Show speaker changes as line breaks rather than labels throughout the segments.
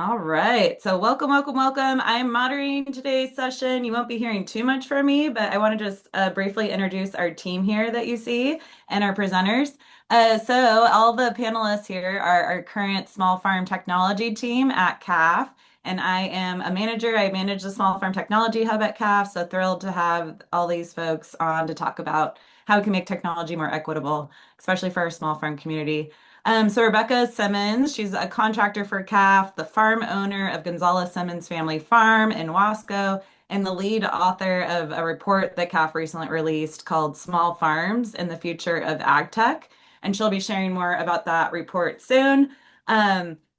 All right. So welcome, welcome, welcome. I'm moderating today's session. You won't be hearing too much from me, but I want to just briefly introduce our team here that you see and our presenters. So all the panelists here are our current small farm technology team at CAFF, and I am a manager. I manage the small farm technology hub at CAFF. So thrilled to have all these folks on to talk about how we can make technology more equitable, especially for our small farm community. So Rebekka Siemens, she's a contractor for CAFF, the farm owner of Gonzales Siemens Family Farm in Wasco, and the lead author of a report that CAFF recently released called Small Farms and the Future of AgTech. And she'll be sharing more about that report soon.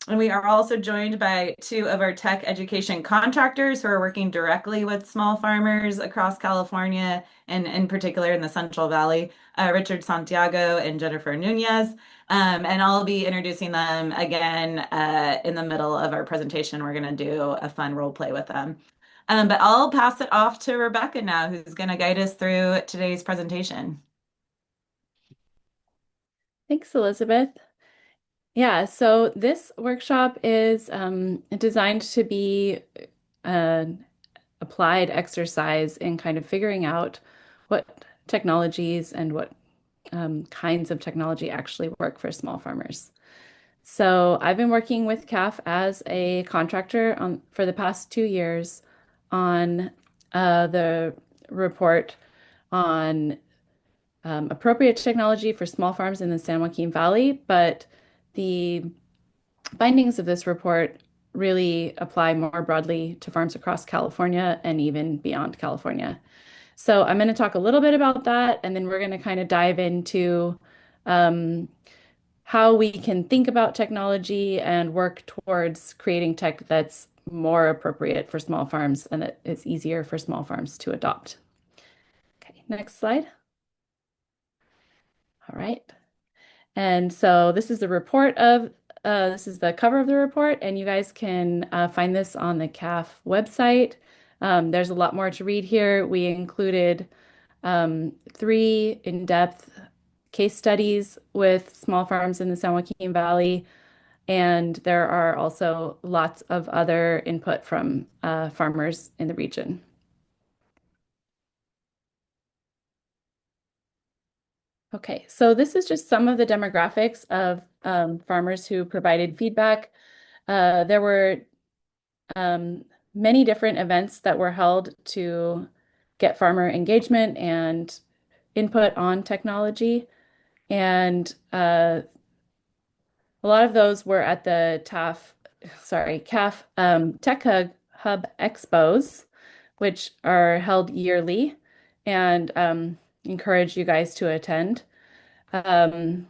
And we are also joined by two of our tech education contractors who are working directly with small farmers across California and in particular in the Central Valley, Richard Santiago and Jennifer Nunez. And I'll be introducing them again in the middle of our presentation. We're going to do a fun role play with them. But I'll pass it off to Rebekka now, who's going to guide us through today's presentation.
Thanks, Elizabeth. Yeah, so this workshop is designed to be an applied exercise in kind of figuring out what technologies and what kinds of technology actually work for small farmers. So I've been working with CAFF as a contractor for the past 2 years on the report on appropriate technology for small farms in the San Joaquin Valley, but the findings of this report really apply more broadly to farms across California and even beyond California. So I'm going to talk a little bit about that, and then we're going to kind of dive into um, how we can think about technology and work towards creating tech that's more appropriate for small farms and that is easier for small farms to adopt. Okay, next slide. All right. And so this is the report of this is the cover of the report, and you guys can find this on the CAFF website. There's a lot more to read here. We included three in-depth case studies with small farms in the San Joaquin Valley, and there are also lots of other input from farmers in the region. Okay, so this is just some of the demographics of farmers who provided feedback. There were um, many different events that were held to get farmer engagement and input on technology. And a lot of those were at the CAFF Tech Hub Expos, which are held yearly and encourage you guys to attend. Um,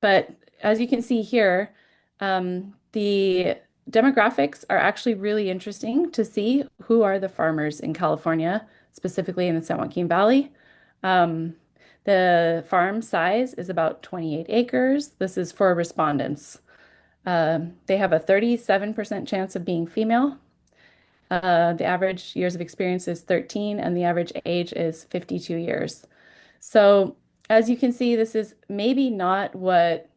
but as you can see here, the demographics are actually really interesting to see who are the farmers in California, specifically in the San Joaquin Valley. Um, the farm size is about 28 acres. This is for respondents. They have a 37% chance of being female. The average years of experience is 13, and the average age is 52 years. So, as you can see, this is maybe not what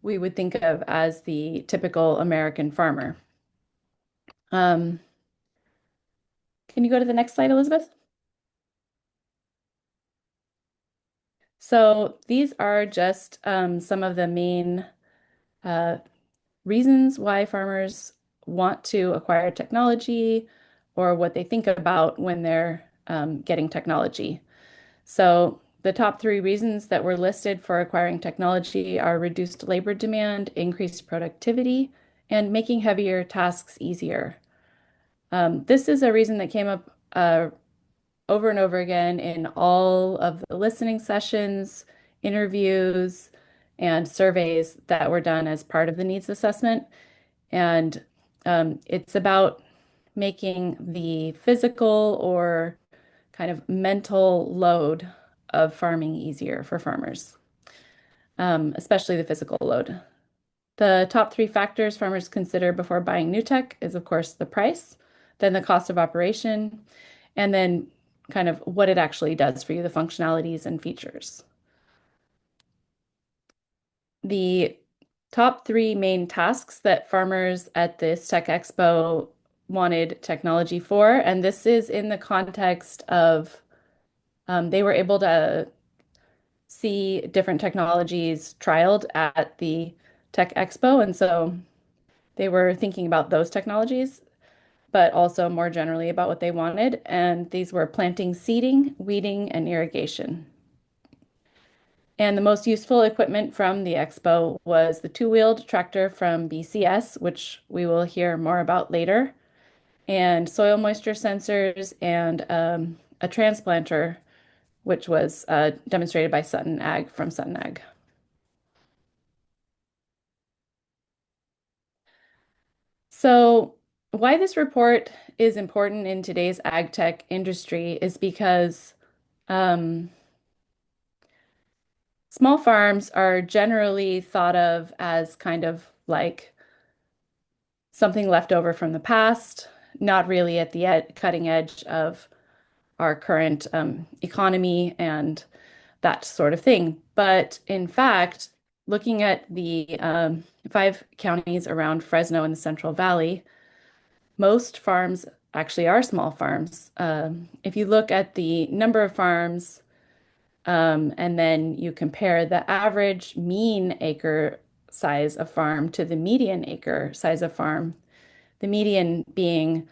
we would think of as the typical American farmer. Um, can you go to the next slide, Elizabeth? So, these are just some of the main uh, reasons why farmers want to acquire technology or what they think about when they're getting technology. So the top three reasons that were listed for acquiring technology are reduced labor demand, increased productivity, and making heavier tasks easier. This is a reason that came up over and over again in all of the listening sessions, interviews, and surveys that were done as part of the needs assessment. And it's about making the physical or kind of mental load of farming easier for farmers, especially the physical load. The top three factors farmers consider before buying new tech is, of course, the price, then the cost of operation, and then kind of what it actually does for you, the functionalities and features. The top three main tasks that farmers at this Tech Expo wanted technology for. And this is in the context of they were able to see different technologies trialed at the Tech Expo. And so they were thinking about those technologies, but also more generally about what they wanted. And these were planting, seeding, weeding, and irrigation. And the most useful equipment from the expo was the two-wheeled tractor from BCS, which we will hear more about later, and soil moisture sensors and a transplanter, which was demonstrated by Sutton Ag from Sutton Ag. So, why this report is important in today's ag tech industry is because um, small farms are generally thought of as kind of like something left over from the past, not really at the ed cutting edge of our current economy and that sort of thing. But in fact, looking at the five counties around Fresno in the Central Valley, most farms actually are small farms. If you look at the number of farms and then you compare the average mean acre size of farm to the median acre size of farm, the median being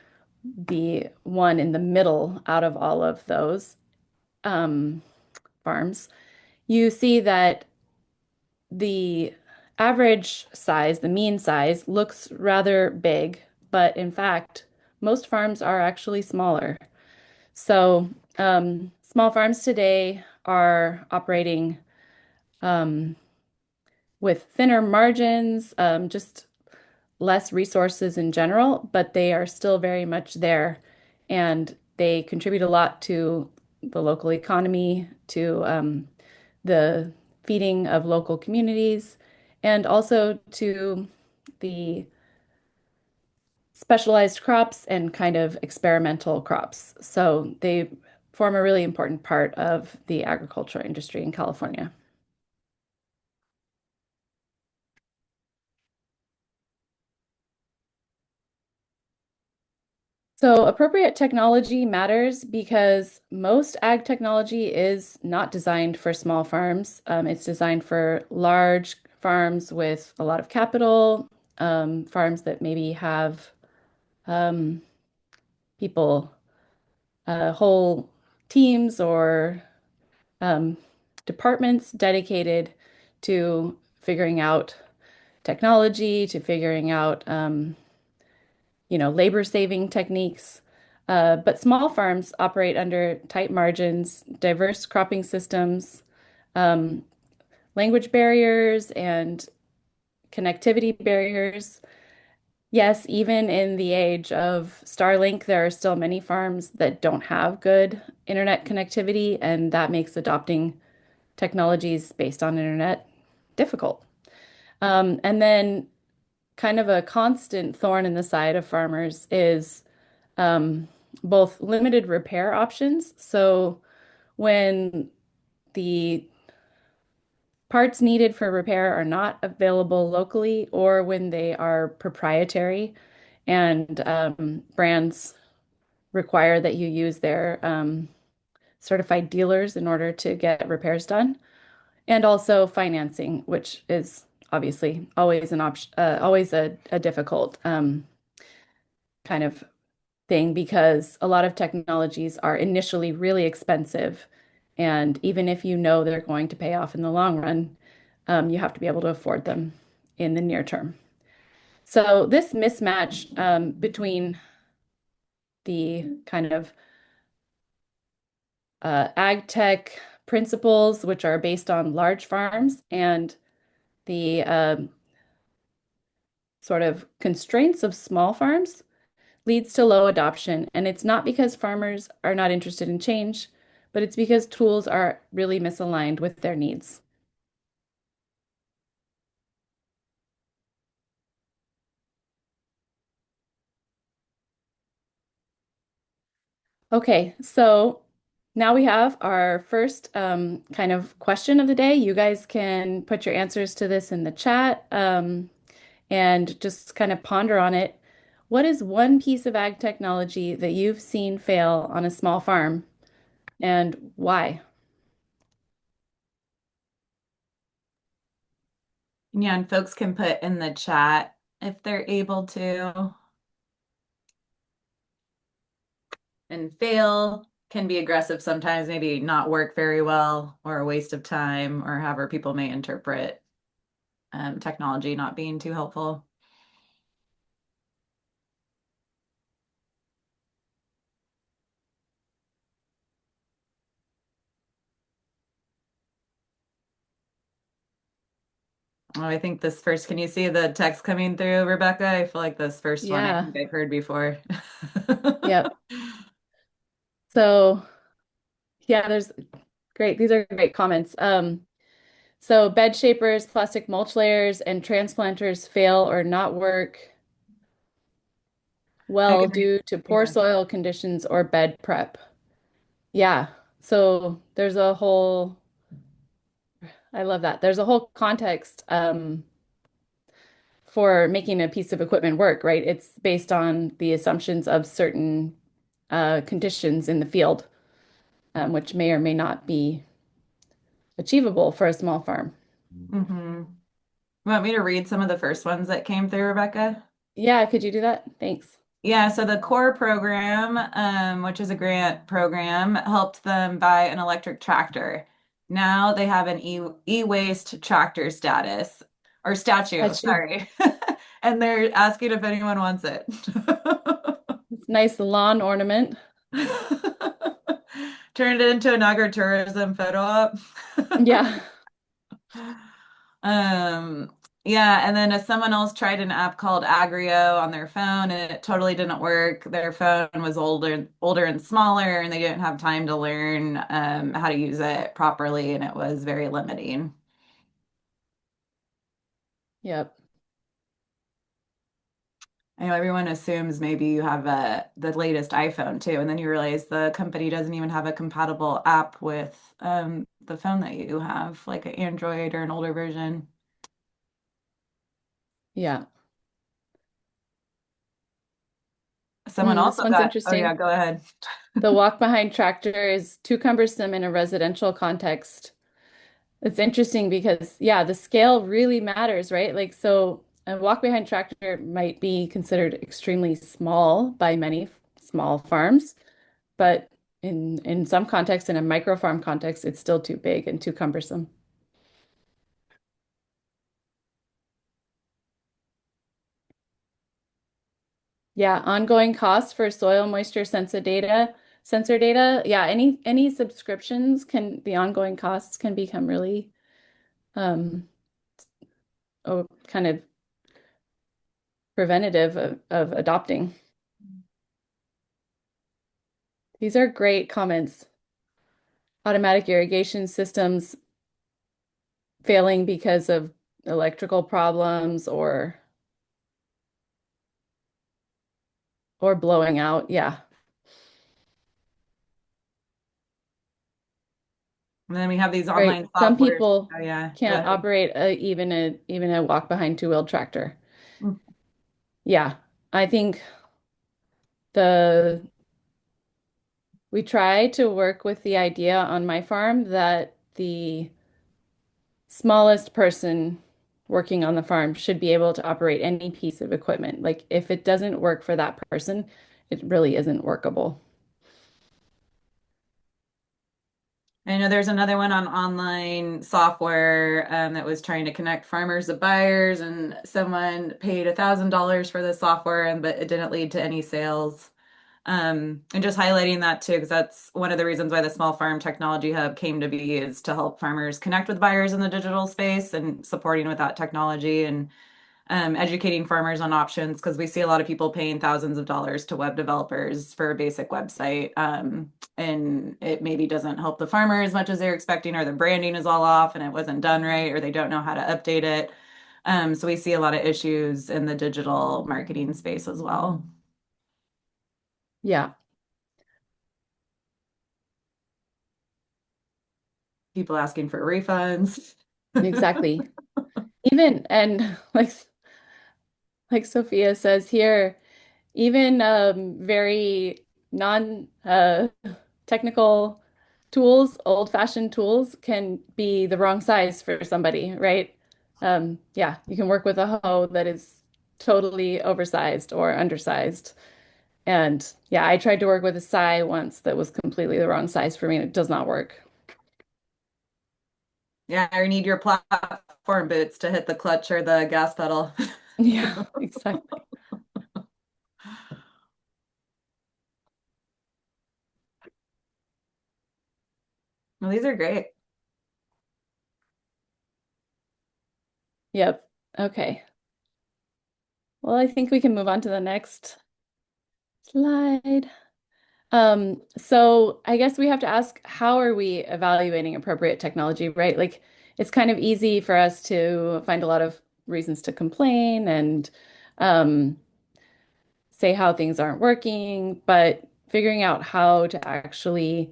the one in the middle out of all of those um, farms, you see that the average size, the mean size, looks rather big, but in fact, most farms are actually smaller. So, small farms today are operating um, with thinner margins, just less resources in general, but they are still very much there. And they contribute a lot to the local economy, to the feeding of local communities, and also to the specialized crops and kind of experimental crops. So they form a really important part of the agriculture industry in California. So, appropriate technology matters because most ag technology is not designed for small farms. It's designed for large farms with a lot of capital, farms that maybe have um, people, whole teams or um, departments dedicated to figuring out technology, to figuring out labor saving techniques. But small farms operate under tight margins, diverse cropping systems, um, language barriers, and connectivity barriers. Yes, even in the age of Starlink, there are still many farms that don't have good internet connectivity, and that makes adopting technologies based on internet difficult. And then, kind of a constant thorn in the side of farmers is um, both limited repair options. So when the parts needed for repair are not available locally, or when they are proprietary and brands require that you use their certified dealers in order to get repairs done, and also financing, which is obviously always an option, always a difficult kind of thing because a lot of technologies are initially really expensive. And even if you know they're going to pay off in the long run, you have to be able to afford them in the near term. So this mismatch between the kind of ag tech principles, which are based on large farms, and the sort of constraints of small farms leads to low adoption. And it's not because farmers are not interested in change, but it's because tools are really misaligned with their needs. Okay, so Now we have our first kind of question of the day. You guys can put your answers to this in the chat and just kind of ponder on it. What is one piece of ag technology that you've seen fail on a small farm and why?
Yeah, and folks can put in the chat if they're able to. And fail can be aggressive sometimes, maybe not work very well or a waste of time, or however people may interpret technology not being too helpful. Oh, I think this first, can you see the text coming through, Rebekka? I feel like this first one I
Yeah.
think I've heard before.
Yep. So, yeah, there's great. These are great comments. So bed shapers, plastic mulch layers, and transplanters fail or not work
I
well
can read.
due to poor
Yeah.
soil conditions or bed prep. Yeah. So there's a whole, I love that. There's a whole context for making a piece of equipment work, right? It's based on the assumptions of certain conditions in the field, which may or may not be achievable for a small farm.
Mm-hmm. You want me to read some of the first ones that came through, Rebekka?
Yeah, could you do that? Thanks.
Yeah, so the core program, which is a grant program, helped them buy an electric tractor. Now they have an e-waste tractor status or statue,
That should,
sorry. And they're asking if anyone wants it.
it's nice lawn ornament.
Turned it into an agritourism photo op.
Yeah.
Um, yeah, and then someone else tried an app called Agrio on their phone and it totally didn't work. Their phone was older and smaller, and they didn't have time to learn how to use it properly, and it was very limiting.
Yep.
I know everyone assumes maybe you have the latest iPhone too, and then you realize the company doesn't even have a compatible app with the phone that you have, like an Android or an older version.
Yeah.
Someone
This
also
one's
got, oh yeah,
interesting.
go ahead.
The walk behind tractor is too cumbersome in a residential context. It's interesting because, yeah, the scale really matters, right? Like, so a walk behind tractor might be considered extremely small by many small farms, but in some contexts, in a micro farm context, it's still too big and too cumbersome. Yeah, ongoing costs for soil moisture sensor data. Yeah, any subscriptions can the ongoing costs can become really um kind of preventative of adopting. These are great comments. Automatic irrigation systems failing because of electrical problems or blowing out. Yeah.
And then we have these
Right.
online
Some
softwares.
people
Oh yeah, go
can't
ahead.
operate even a walk behind two-wheel tractor. Yeah. I think the we try to work with the idea on my farm that the smallest person working on the farm should be able to operate any piece of equipment. Like if it doesn't work for that person, it really isn't workable.
I know there's another one on online software that was trying to connect farmers to buyers, and someone paid $1,000 for the software, and but it didn't lead to any sales. And just highlighting that too, because that's one of the reasons why the Small Farm Technology Hub came to be, is to help farmers connect with buyers in the digital space and supporting with that technology and educating farmers on options, because we see a lot of people paying thousands of dollars to web developers for a basic website. And it maybe doesn't help the farmer as much as they're expecting, or the branding is all off and it wasn't done right, or they don't know how to update it. So we see a lot of issues in the digital marketing space as well.
Yeah.
people asking for refunds.
Exactly. Even and like Sophia says here, even very non technical tools, old-fashioned tools can be the wrong size for somebody, right? Yeah, you can work with a hoe that is totally oversized or undersized. And yeah, I tried to work with a SI once that was completely the wrong size for me, and it does not work.
Yeah, or need your platform boots to hit the clutch or the gas pedal.
Yeah, exactly.
Well, these are great.
Yep. Okay. Well, I think we can move on to the next slide. So I guess we have to ask, how are we evaluating appropriate technology, right? Like it's kind of easy for us to find a lot of reasons to complain and um, say how things aren't working, but figuring out how to actually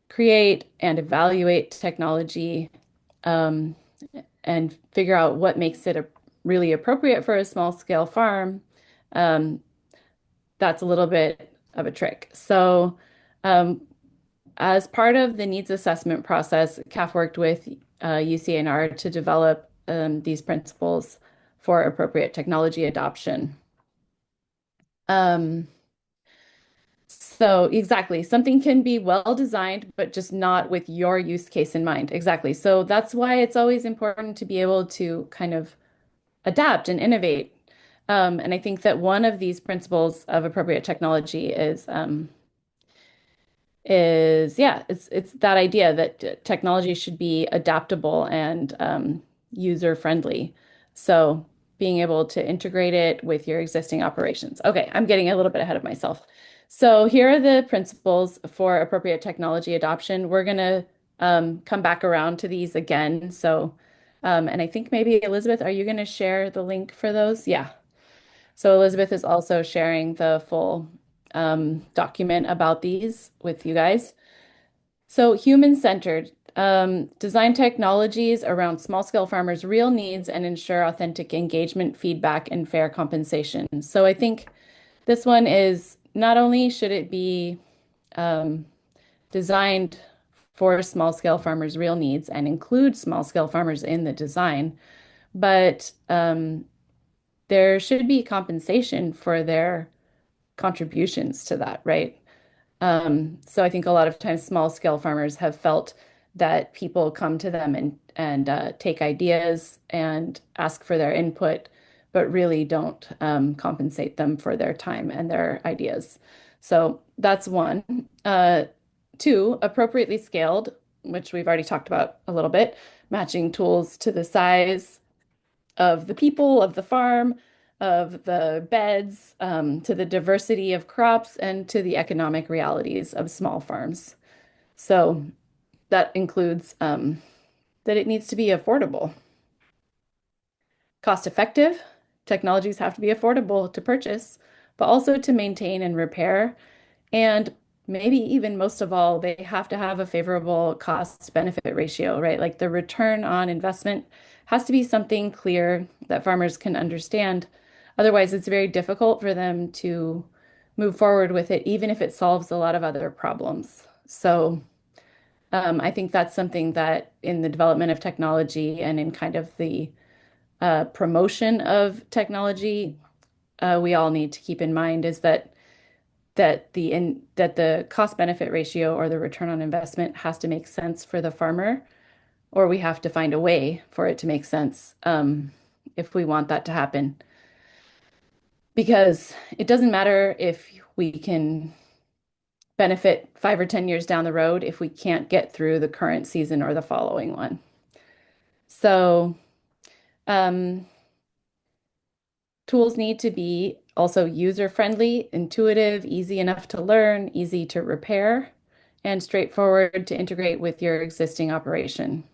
create and evaluate technology um, and figure out what makes it really appropriate for a small scale farm, um, that's a little bit of a trick. So, um, as part of the needs assessment process, CAFF worked with UCANR to develop these principles for appropriate technology adoption. Um, so exactly, something can be well designed, but just not with your use case in mind. Exactly. So that's why it's always important to be able to kind of adapt and innovate. And I think that one of these principles of appropriate technology is yeah, it's that idea that technology should be adaptable and user friendly. So being able to integrate it with your existing operations. Okay, I'm getting a little bit ahead of myself. So here are the principles for appropriate technology adoption. We're going to come back around to these again. So, and I think maybe Elizabeth, are you going to share the link for those? Yeah. So Elizabeth is also sharing the full document about these with you guys. So human-centered, design technologies around small-scale farmers' real needs and ensure authentic engagement, feedback, and fair compensation. So I think this one is not only should it be um, designed for small-scale farmers' real needs and include small-scale farmers in the design, but there should be compensation for their contributions to that, right? So I think a lot of times small scale farmers have felt that people come to them and take ideas and ask for their input, but really don't compensate them for their time and their ideas. So that's one. Two, appropriately scaled, which we've already talked about a little bit, matching tools to the size of the people, of the farm, of the beds, to the diversity of crops, and to the economic realities of small farms. So that includes that it needs to be affordable, cost effective. Technologies have to be affordable to purchase, but also to maintain and repair. And maybe even most of all, they have to have a favorable cost benefit ratio, right? Like the return on investment has to be something clear that farmers can understand. Otherwise, it's very difficult for them to move forward with it, even if it solves a lot of other problems. So, I think that's something that in the development of technology and in kind of the promotion of technology, we all need to keep in mind is that the cost benefit ratio or the return on investment has to make sense for the farmer, or we have to find a way for it to make sense if we want that to happen. Because it doesn't matter if we can benefit 5 or 10 years down the road if we can't get through the current season or the following one. So, um, tools need to be also user-friendly, intuitive, easy enough to learn, easy to repair, and straightforward to integrate with your existing operation.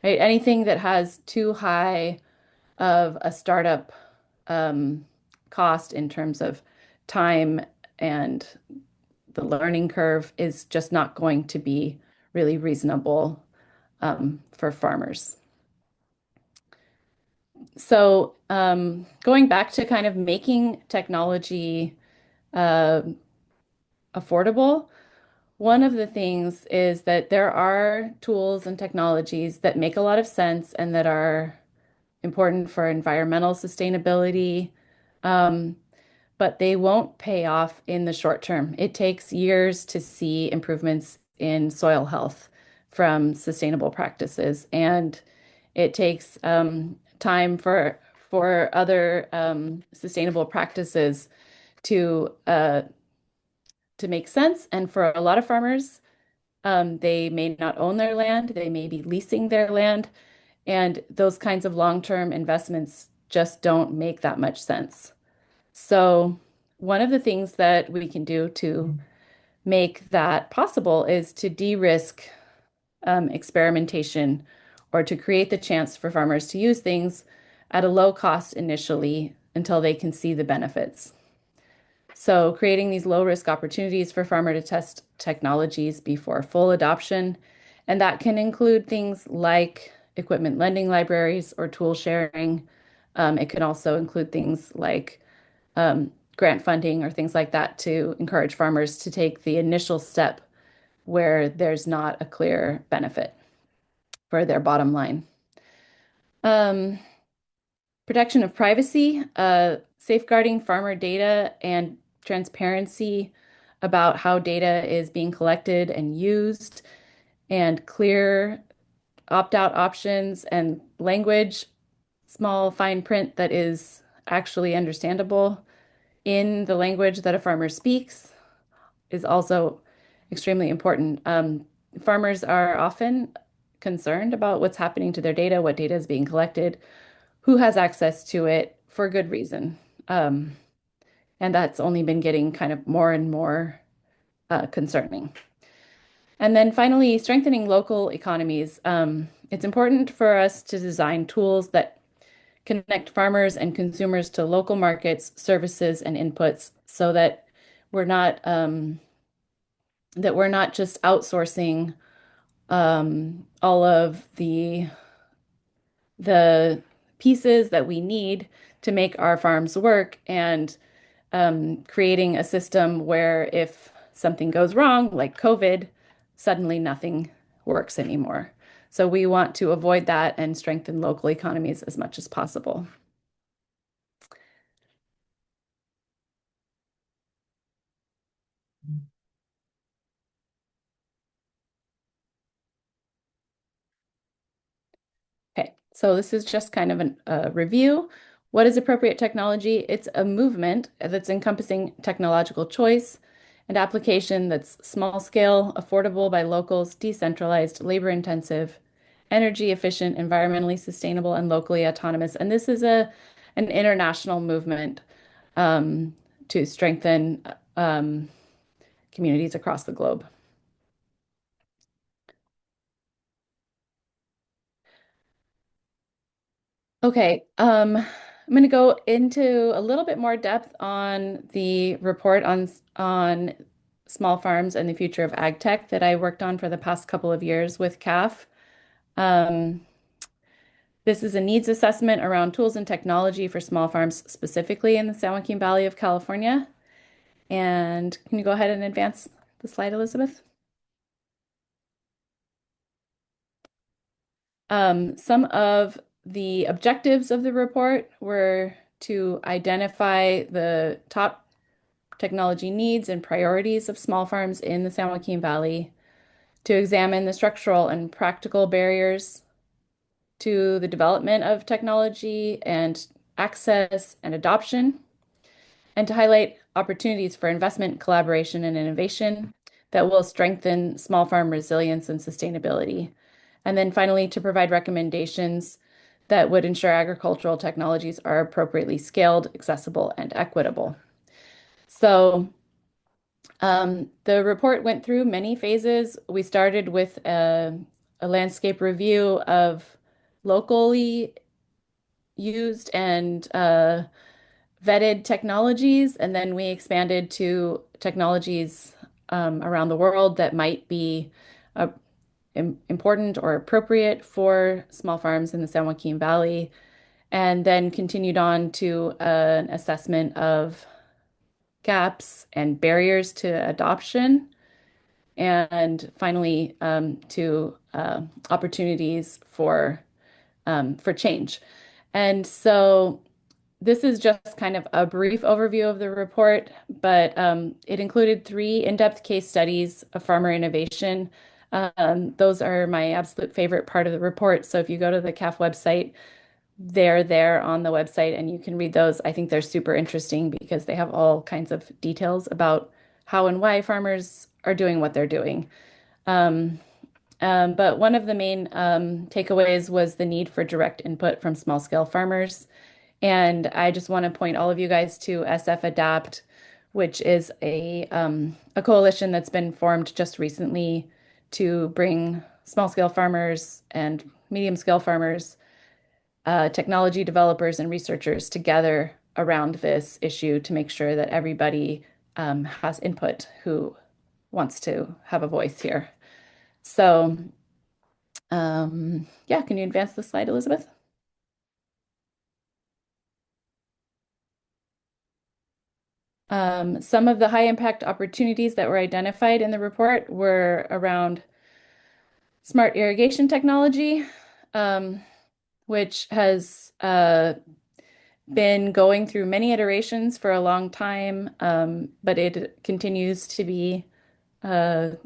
Right? Anything that has too high of a startup um, cost in terms of time and the learning curve is just not going to be really reasonable for farmers. So, going back to kind of making technology uh, affordable, one of the things is that there are tools and technologies that make a lot of sense and that are important for environmental sustainability, um, but they won't pay off in the short term. It takes years to see improvements in soil health from sustainable practices, and it takes time for other sustainable practices to uh, to make sense. And for a lot of farmers, they may not own their land, they may be leasing their land, and those kinds of long-term investments just don't make that much sense. So, one of the things that we can do to make that possible is to de-risk experimentation or to create the chance for farmers to use things at a low cost initially until they can see the benefits. So, creating these low risk opportunities for farmer to test technologies before full adoption. And that can include things like equipment lending libraries or tool sharing. It can also include things like grant funding or things like that to encourage farmers to take the initial step where there's not a clear benefit for their bottom line. Um, Protection of privacy, safeguarding farmer data and transparency about how data is being collected and used, and clear opt-out options and language, small fine print that is actually understandable in the language that a farmer speaks is also extremely important. Farmers are often concerned about what's happening to their data, what data is being collected, who has access to it for good reason. Um, and that's only been getting kind of more and more concerning. And then finally, strengthening local economies. It's important for us to design tools that connect farmers and consumers to local markets, services, and inputs so we're not that we're not just outsourcing all of the pieces that we need to make our farms work and creating a system where if something goes wrong, like COVID, suddenly nothing works anymore. So we want to avoid that and strengthen local economies as much as possible. Okay, so this is just kind of a review. What is appropriate technology? It's a movement that's encompassing technological choice and application that's small scale, affordable by locals, decentralized, labor intensive, energy efficient, environmentally sustainable, and locally autonomous. And this is an international movement um, to strengthen um, communities across the globe. Okay, I'm going to go into a little bit more depth on the report on small farms and the future of ag tech that I worked on for the past couple of years with CAFF. Um, this is a needs assessment around tools and technology for small farms, specifically in the San Joaquin Valley of California. And can you go ahead and advance the slide, Elizabeth? Some of the objectives of the report were to identify the top technology needs and priorities of small farms in the San Joaquin Valley, to examine the structural and practical barriers to the development of technology and access and adoption, and to highlight opportunities for investment, collaboration, and innovation that will strengthen small farm resilience and sustainability. And then finally, to provide recommendations that would ensure agricultural technologies are appropriately scaled, accessible, and equitable. So the report went through many phases. We started with a landscape review of locally used and vetted technologies, and then we expanded to technologies around the world that might be uh, important or appropriate for small farms in the San Joaquin Valley, and then continued on to an assessment of gaps and barriers to adoption, and finally to opportunities for change. And so this is just kind of a brief overview of the report, but it included three in-depth case studies of farmer innovation. Those are my absolute favorite part of the report. So if you go to the CAFF website, they're there on the website and you can read those. I think they're super interesting because they have all kinds of details about how and why farmers are doing what they're doing. Um, but one of the main takeaways was the need for direct input from small scale farmers. And I just want to point all of you guys to SF Adapt, which is a coalition that's been formed just recently to bring small scale farmers and medium scale farmers, technology developers, and researchers together around this issue to make sure that everybody has input who wants to have a voice here. So, yeah, can you advance the slide, Elizabeth? Some of the high impact opportunities that were identified in the report were around smart irrigation technology, um, which has been going through many iterations for a long time, but it continues to be a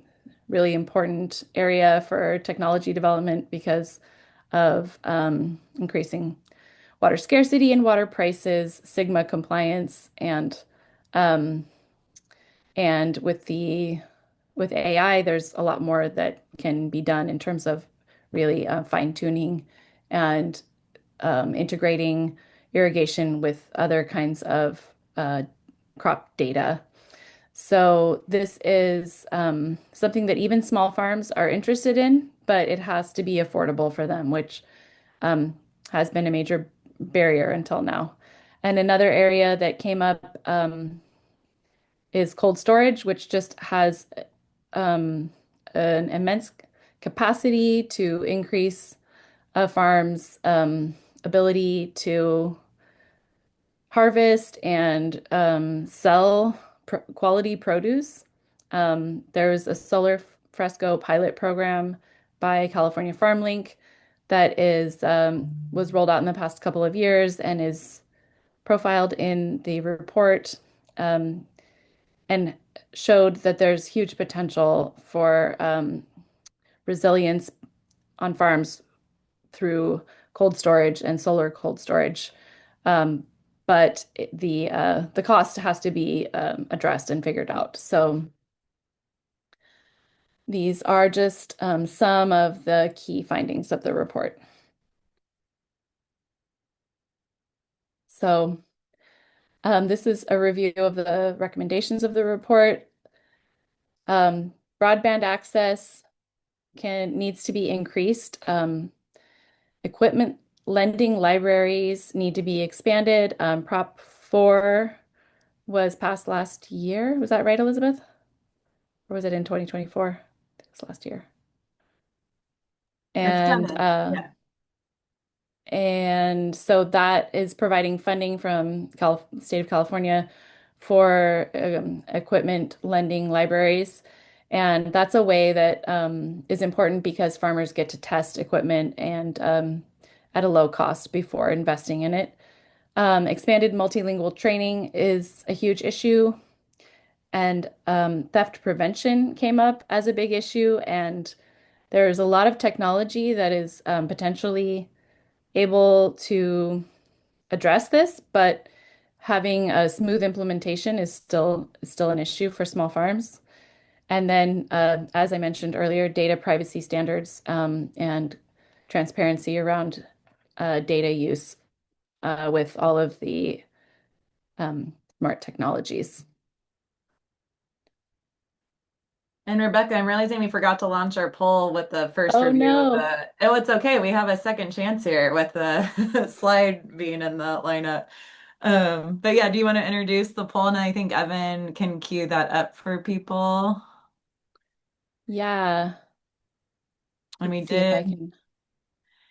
really important area for technology development because of increasing water scarcity and water prices, Sigma compliance, um, and with AI, there's a lot more that can be done in terms of really fine tuning and integrating irrigation with other kinds of crop data. So this is something that even small farms are interested in, but it has to be affordable for them, which um, has been a major barrier until now. And another area that came up is cold storage, which just has um, an immense capacity to increase a farm's ability to harvest and sell quality produce. There's a solar fresco pilot program by California Farm Link that is was rolled out in the past couple of years and is profiled in the report, and showed that there's huge potential for resilience on farms through cold storage and solar cold storage. Um, but the cost has to be addressed and figured out. So these are just some of the key findings of the report. So this is a review of the recommendations of the report. Broadband access needs to be increased. Equipment lending libraries need to be expanded. Prop 4 was passed last year. Was that right, Elizabeth? Or was it in 2024? I think it was last year.
It's
And
coming.
uh,
Yeah.
and so that is providing funding from State of California for equipment lending libraries. And that's a way that is important because farmers get to test equipment and at a low cost before investing in it. Expanded multilingual training is a huge issue, and theft prevention came up as a big issue. And there's a lot of technology that is potentially able to address this, but having a smooth implementation is still an issue for small farms. And then, as I mentioned earlier, data privacy standards and transparency around data use with all of the smart technologies.
And Rebekka, I'm realizing we forgot to launch our poll with the first
Oh
review of
no.
the. Oh, it's okay. We have a second chance here with the slide being in the lineup. But yeah, do you want to introduce the poll? And I think Evan can cue that up for people.
Yeah.
And we
Let's see if I
did,
can.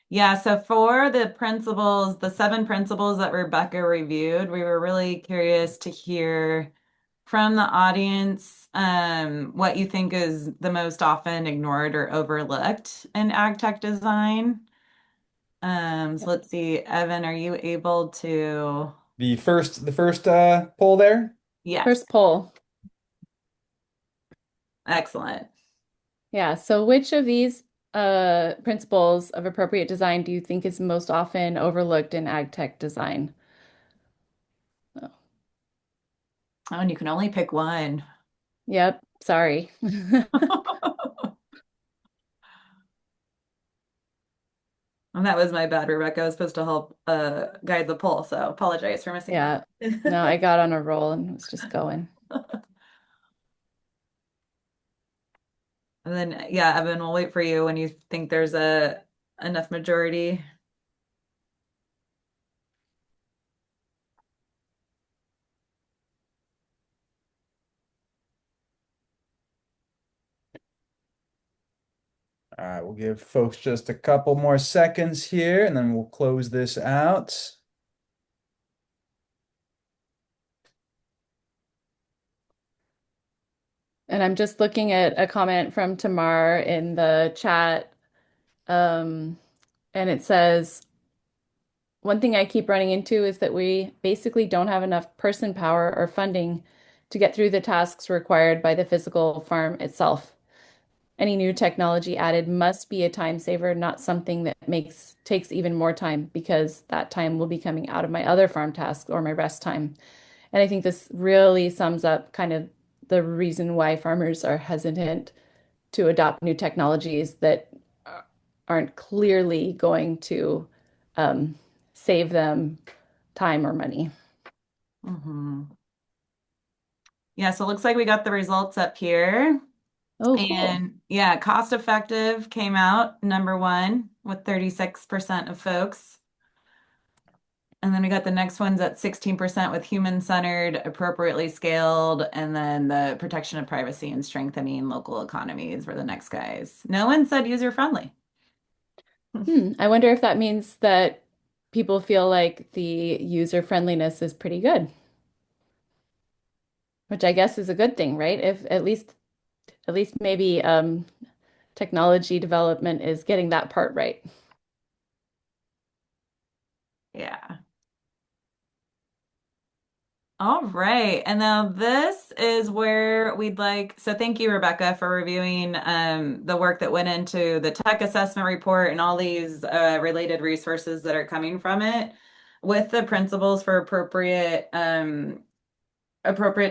yeah, so for the principles, the seven principles that Rebekka reviewed, we were really curious to hear from the audience what you think is the most often ignored or overlooked in ag tech design. So
Yep.
let's see, Evan, are you able to?
The first poll there.
Yes,
First poll.
excellent.
Yeah. So which of these principles of appropriate design do you think is most often overlooked in ag tech design? Oh,
Oh, and you can only pick one.
yep. Sorry.
And that was my bad, Rebekka. I was supposed to help guide the poll, so apologize for missing
Yeah. No,
that.
I got on a roll and was just going.
And then, yeah, Evan, we'll wait for you when you think there's a enough majority.
All right, we'll give folks just a couple more seconds here, and then we'll close this out.
And I'm just looking at a comment from Tamar in the chat. And it says, one thing I keep running into is that we basically don't have enough person power or funding to get through the tasks required by the physical farm itself. Any new technology added must be a time saver, not something that takes even more time because that time will be coming out of my other farm tasks or my rest time. And I think this really sums up kind of the reason why farmers are hesitant to adopt new technologies that aren't clearly going to um, save them time or money.
Hmm. Yeah, so it looks like we got the results up here.
Oh, cool.
And yeah, cost effective came out number one with 36% of folks. And then we got the next ones at 16% with human-centered, appropriately scaled, and then the protection of privacy and strengthening local economies were the next guys. No one said user-friendly.
I wonder if that means that people feel like the user friendliness is pretty good, which I guess is a good thing, right? If at least maybe technology development is getting that part right.
Yeah. All right. And now this is where we'd like, so thank you, Rebekka, for reviewing the work that went into the tech assessment report and all these related resources that are coming from it with the principles for appropriate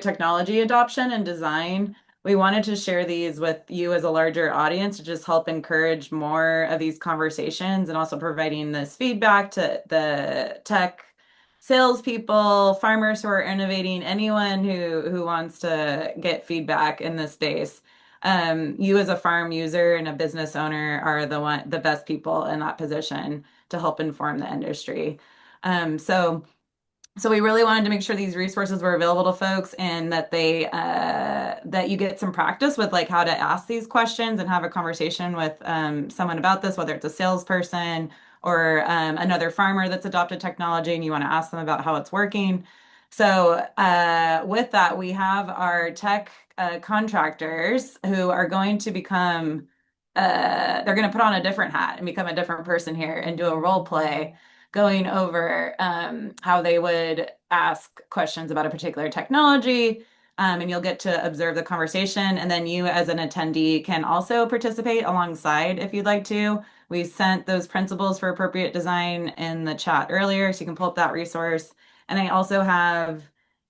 technology adoption and design. We wanted to share these with you as a larger audience to just help encourage more of these conversations and also providing this feedback to the tech salespeople, farmers who are innovating, anyone who wants to get feedback in this space. You as a farm user and a business owner are the best people in that position to help inform the industry. So we really wanted to make sure these resources were available to folks and that that you get some practice with like how to ask these questions and have a conversation with someone about this, whether it's a salesperson or another farmer that's adopted technology and you want to ask them about how it's working. So with that, we have our tech contractors who are going to become they're going to put on a different hat and become a different person here and do a role play going over how they would ask questions about a particular technology. And you'll get to observe the conversation. And then you, as an attendee, can also participate alongside if you'd like to. We sent those principles for appropriate design in the chat earlier, so you can pull up that resource. And I also have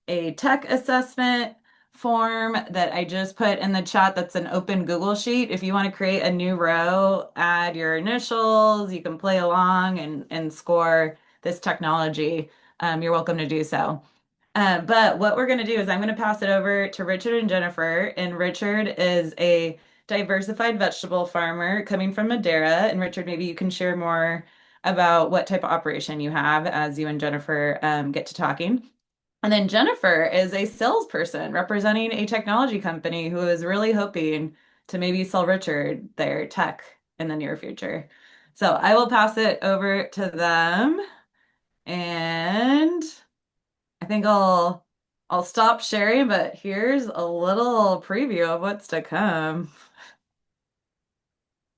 a tech assessment form that I just put in the chat that's an open Google Sheet. If you want to create a new row, add your initials, you can play along and score this technology. You're welcome to do so. But what we're going to do is I'm going to pass it over to Richard and Jennifer. And Richard is a diversified vegetable farmer coming from Madera. And Richard, maybe you can share more about what type of operation you have as you and Jennifer get to talking. And then Jennifer is a salesperson representing a technology company who is really hoping to maybe sell Richard their tech in the near future. So I will pass it over to them, and I think I'll stop sharing, but here's a little preview of what's to come.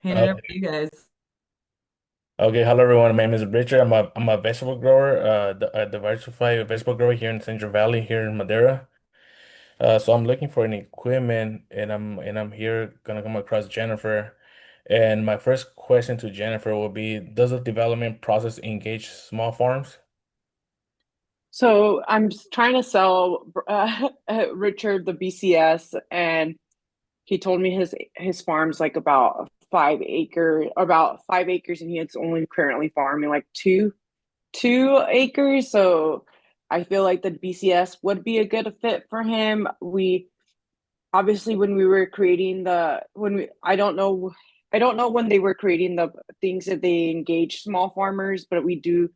Hand it over to
Okay.
you guys.
Okay. Hello, everyone. My name is Richard. I'm a vegetable grower, a diversified vegetable grower here in San Joaquin Valley, here in Madera. So I'm looking for an equipment, and I'm here gonna come across Jennifer. And my first question to Jennifer will be, does the development process engage small farms?
So I'm trying to sell Richard the BCS, and he told me his farm's like about 5 acres, and he's only currently farming like two acres. So I feel like the BCS would be a good fit for him. We obviously when we were creating the when we I don't know when they were creating the things that they engage small farmers, but we do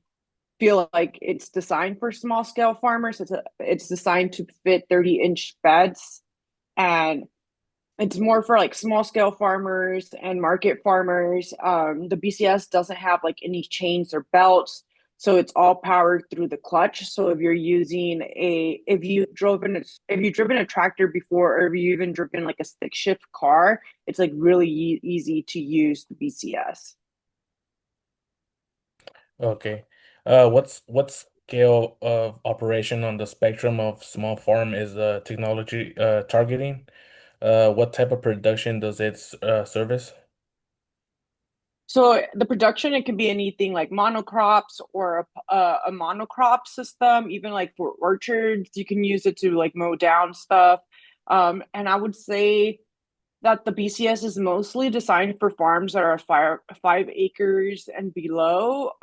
feel like it's designed for small scale farmers. It's designed to fit 30-inch beds, and it's more for like small scale farmers and market farmers. The BCS doesn't have like any chains or belts, so it's all powered through the clutch. So if you've driven a tractor before, or if you even driven like a stick shift car, it's like really easy to use the BCS.
Okay. What scale of operation on the spectrum of small farm is the technology targeting? What type of production does it service?
So the production, it can be anything like monocrops or a monocrop system, even like for orchards, you can use it to like mow down stuff. And I would say that the BCS is mostly designed for farms that are 5 acres and below.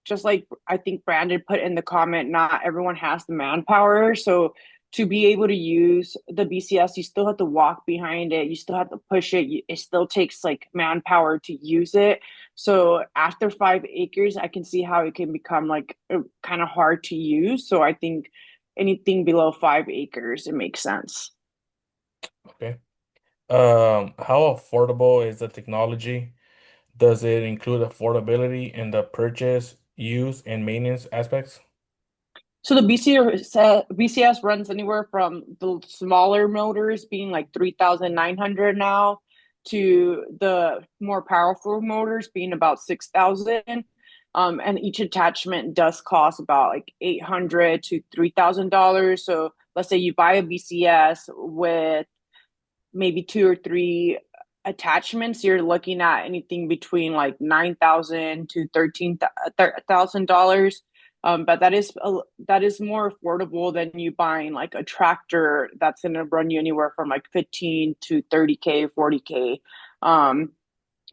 Just like I think Brandon put in the comment, not everyone has the manpower. So to be able to use the BCS, you still have to walk behind it. You still have to push it. It still takes like manpower to use it. So after 5 acres, I can see how it can become like kind of hard to use. So I think anything below 5 acres, it makes sense.
Okay. How affordable is the technology? Does it include affordability in the purchase, use, and maintenance aspects?
So the BCS runs anywhere from the smaller motors being like 3,900 now to the more powerful motors being about 6,000. And each attachment does cost about like 800 to $3,000. So let's say you buy a BCS with maybe two or three attachments, you're looking at anything between like 9,000 to $13,000. But that is more affordable than you buying like a tractor that's going to run you anywhere from like 15 to 30K, 40K. Um,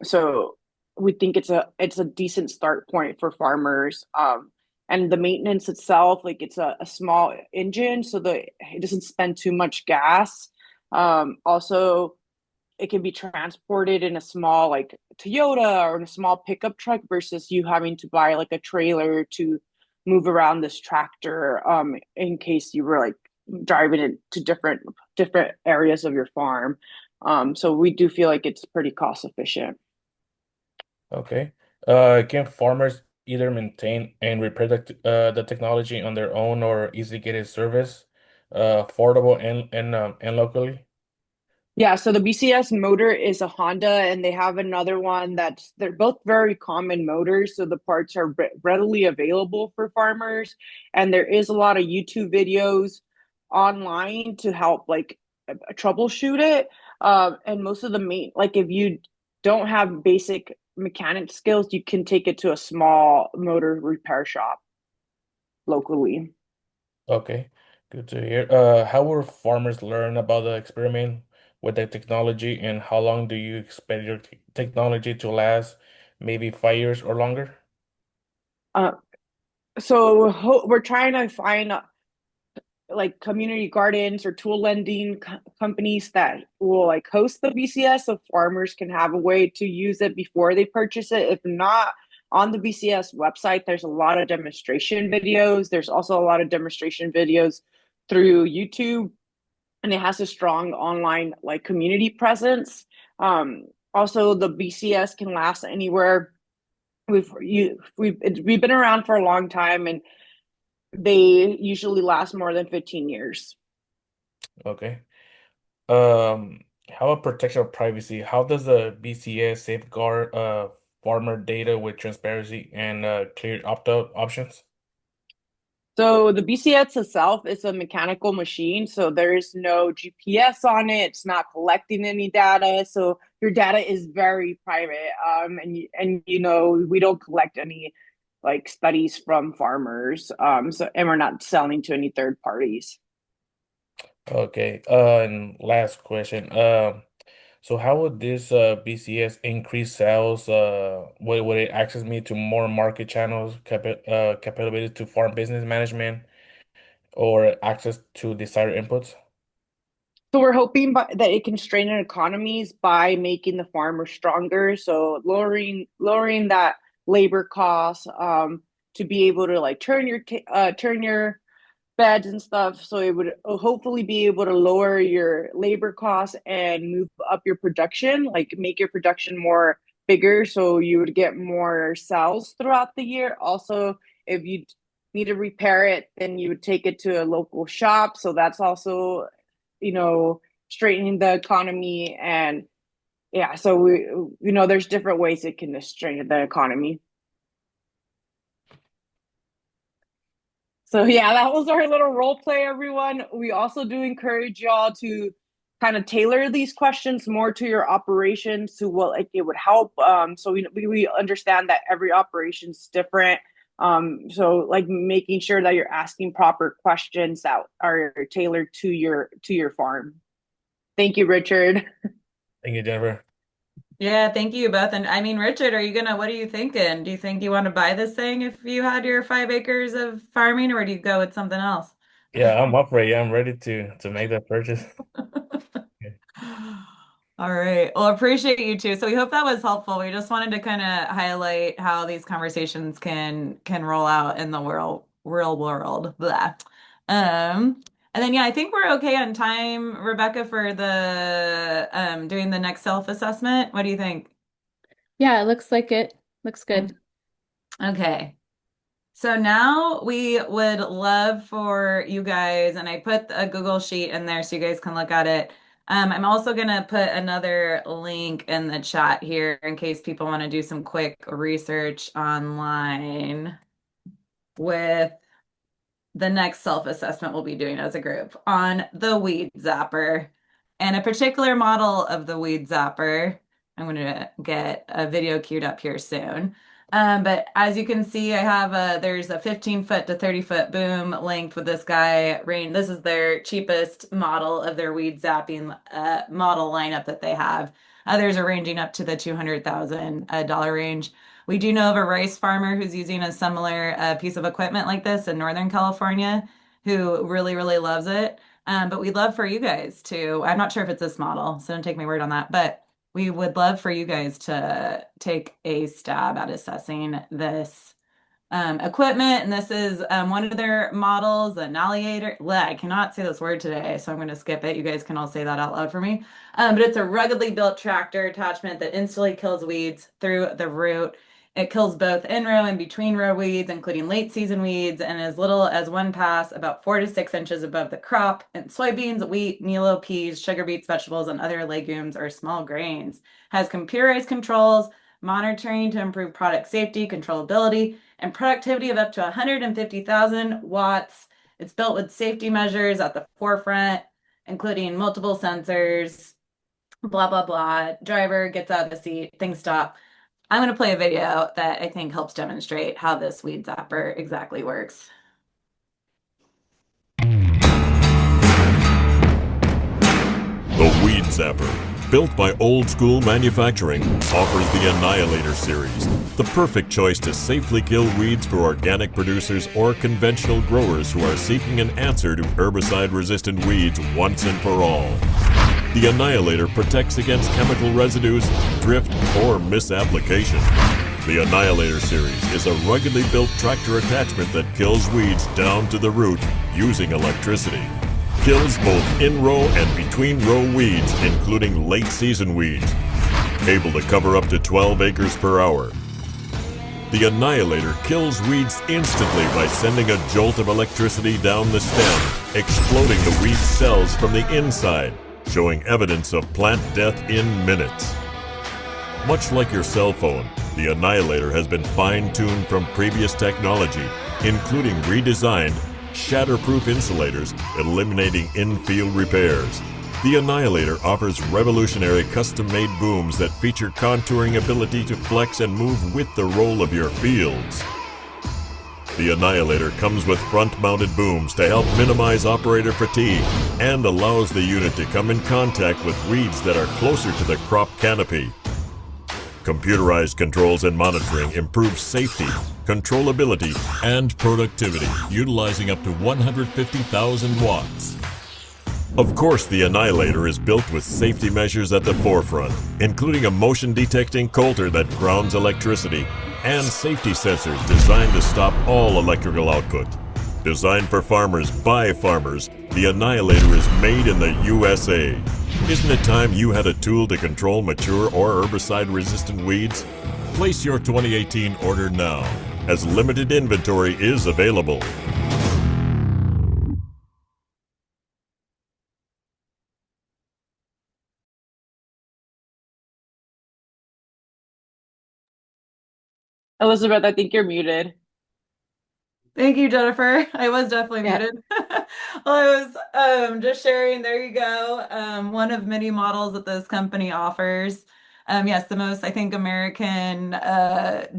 so we think it's a decent start point for farmers. And the maintenance itself, like it's a small engine, so it doesn't spend too much gas. Also, it can be transported in a small like Toyota or in a small pickup truck versus you having to buy like a trailer to move around this tractor in case you were like driving it to different areas of your farm. So we do feel like it's pretty cost efficient.
Okay. Can farmers either maintain and repair the technology on their own or easily get it service, affordable and locally?
Yeah, so the BCS motor is a Honda, and they have another one they're both very common motors, so the parts are readily available for farmers, and there is a lot of YouTube videos online to help like troubleshoot it. And most of the main, like if you don't have basic mechanic skills, you can take it to a small motor repair shop locally.
Okay, good to hear. How will farmers learn about the experiment with the technology, and how long do you expect your technology to last? Maybe 5 years or longer?
Uh, so we're trying to find like community gardens or tool lending companies that will like host the BCS so farmers can have a way to use it before they purchase it. If not, on the BCS website, there's a lot of demonstration videos. There's also a lot of demonstration videos through YouTube, and it has a strong online like community presence. Also, the BCS can last anywhere. We've been around for a long time, and they usually last more than 15 years.
Okay. How about protection of privacy? How does the BCS safeguard farmer data with transparency and clear opt-out options?
So the BCS itself is a mechanical machine, so there's no GPS on it. It's not collecting any data, so your data is very private. And we don't collect any like studies from farmers. And we're not selling to any third parties.
Okay. And last question. So how would this BCS increase sales? Would it access me to more market channels, capability to farm business management, or access to desired inputs?
So we're hoping that it can strengthen economies by making the farmer stronger. So lowering that labor cost, to be able to like turn your beds and stuff. So it would hopefully be able to lower your labor costs and move up your production, like make your production more bigger, so you would get more sales throughout the year. Also, if you need to repair it, then you would take it to a local shop. So that's also, straightening the economy. And yeah, so there's different ways it can strengthen the economy. So yeah, that was our little role play, everyone. We also do encourage y'all to kind of tailor these questions more to your operations, to what like it would help. So we understand that every operation is different. So like making sure that you're asking proper questions that are tailored to your farm. Thank you, Richard.
Thank you, Jennifer.
Yeah, thank you both. And I mean, Richard, what are you thinking? Do you think you want to buy this thing if you had your 5 acres of farming, or do you go with something else?
Yeah, I'm up for it. Yeah, I'm ready to make that purchase.
All right. Well, appreciate you too. So we hope that was helpful. We just wanted to kind of highlight how these conversations can roll out in the real world. Blah. And then yeah, I think we're okay on time, Rebekka, for the doing the next self-assessment. What do you think?
Yeah, it looks like it. Looks good.
Okay. So now we would love for you guys, and I put a Google sheet in there so you guys can look at it. I'm also going to put another link in the chat here in case people want to do some quick research online with the next self-assessment we'll be doing as a group on the weed zapper and a particular model of the weed zapper. I'm going to get a video queued up here soon. But as you can see, there's a 15-foot to 30-foot boom linked with this guy. This is their cheapest model of their weed zapping model lineup that they have. Others are ranging up to the $200,000 range. We do know of a rice farmer who's using a similar piece of equipment like this in Northern California who really, really loves it. But we'd love for you guys to, I'm not sure if it's this model, so don't take my word on that, but we would love for you guys to take a stab at assessing this equipment. And this is one of their models, an alligator. I cannot say this word today, so I'm going to skip it. You guys can all say that out loud for me. But it's a ruggedly built tractor attachment that instantly kills weeds through the root. It kills both in-row and between-row weeds, including late-season weeds, and as little as one pass, about 4 to 6 inches above the crop, and soybeans, wheat, milo, peas, sugar beets, vegetables, and other legumes or small grains. Has computerized controls, monitoring to improve product safety, controllability, and productivity of up to 150,000 watts. It's built with safety measures at the forefront, including multiple sensors, blah, blah, blah. Driver gets out of the seat, things stop. I'm going to play a video that I think helps demonstrate how this weed zapper exactly works.
The Weed Zapper, built by Old School Manufacturing, offers the Annihilator series, the perfect choice to safely kill weeds for organic producers or conventional growers who are seeking an answer to herbicide-resistant weeds once and for all. The Annihilator protects against chemical residues, drift, or misapplication. The Annihilator series is a ruggedly built tractor attachment that kills weeds down to the root using electricity. Kills both in-row and between-row weeds, including late-season weeds. able to cover up to 12 acres per hour. The Annihilator kills weeds instantly by sending a jolt of electricity down the stem, exploding the weed cells from the inside, showing evidence of plant death in minutes. Much like your cell phone, the Annihilator has been fine-tuned from previous technology, including redesigned, shatterproof insulators, eliminating in-field repairs. The Annihilator offers revolutionary custom-made booms that feature contouring ability to flex and move with the roll of your fields. The Annihilator comes with front-mounted booms to help minimize operator fatigue and allows the unit to come in contact with weeds that are closer to the crop canopy. Computerized controls and monitoring improve safety, controllability, and productivity, utilizing up to 150,000 watts. Of course, the Annihilator is built with safety measures at the forefront, including a motion-detecting coulter that grounds electricity and safety sensors designed to stop all electrical output. Designed for farmers by farmers, the Annihilator is made in the USA. Isn't it time you had a tool to control mature or herbicide-resistant weeds? Place your 2018 order now, as limited inventory is available.
Elizabeth, I think you're muted.
Thank you, Jennifer. I was definitely
Yeah.
muted. Well, I was just sharing. There you go. One of many models that this company offers. Yes, the most, I think, American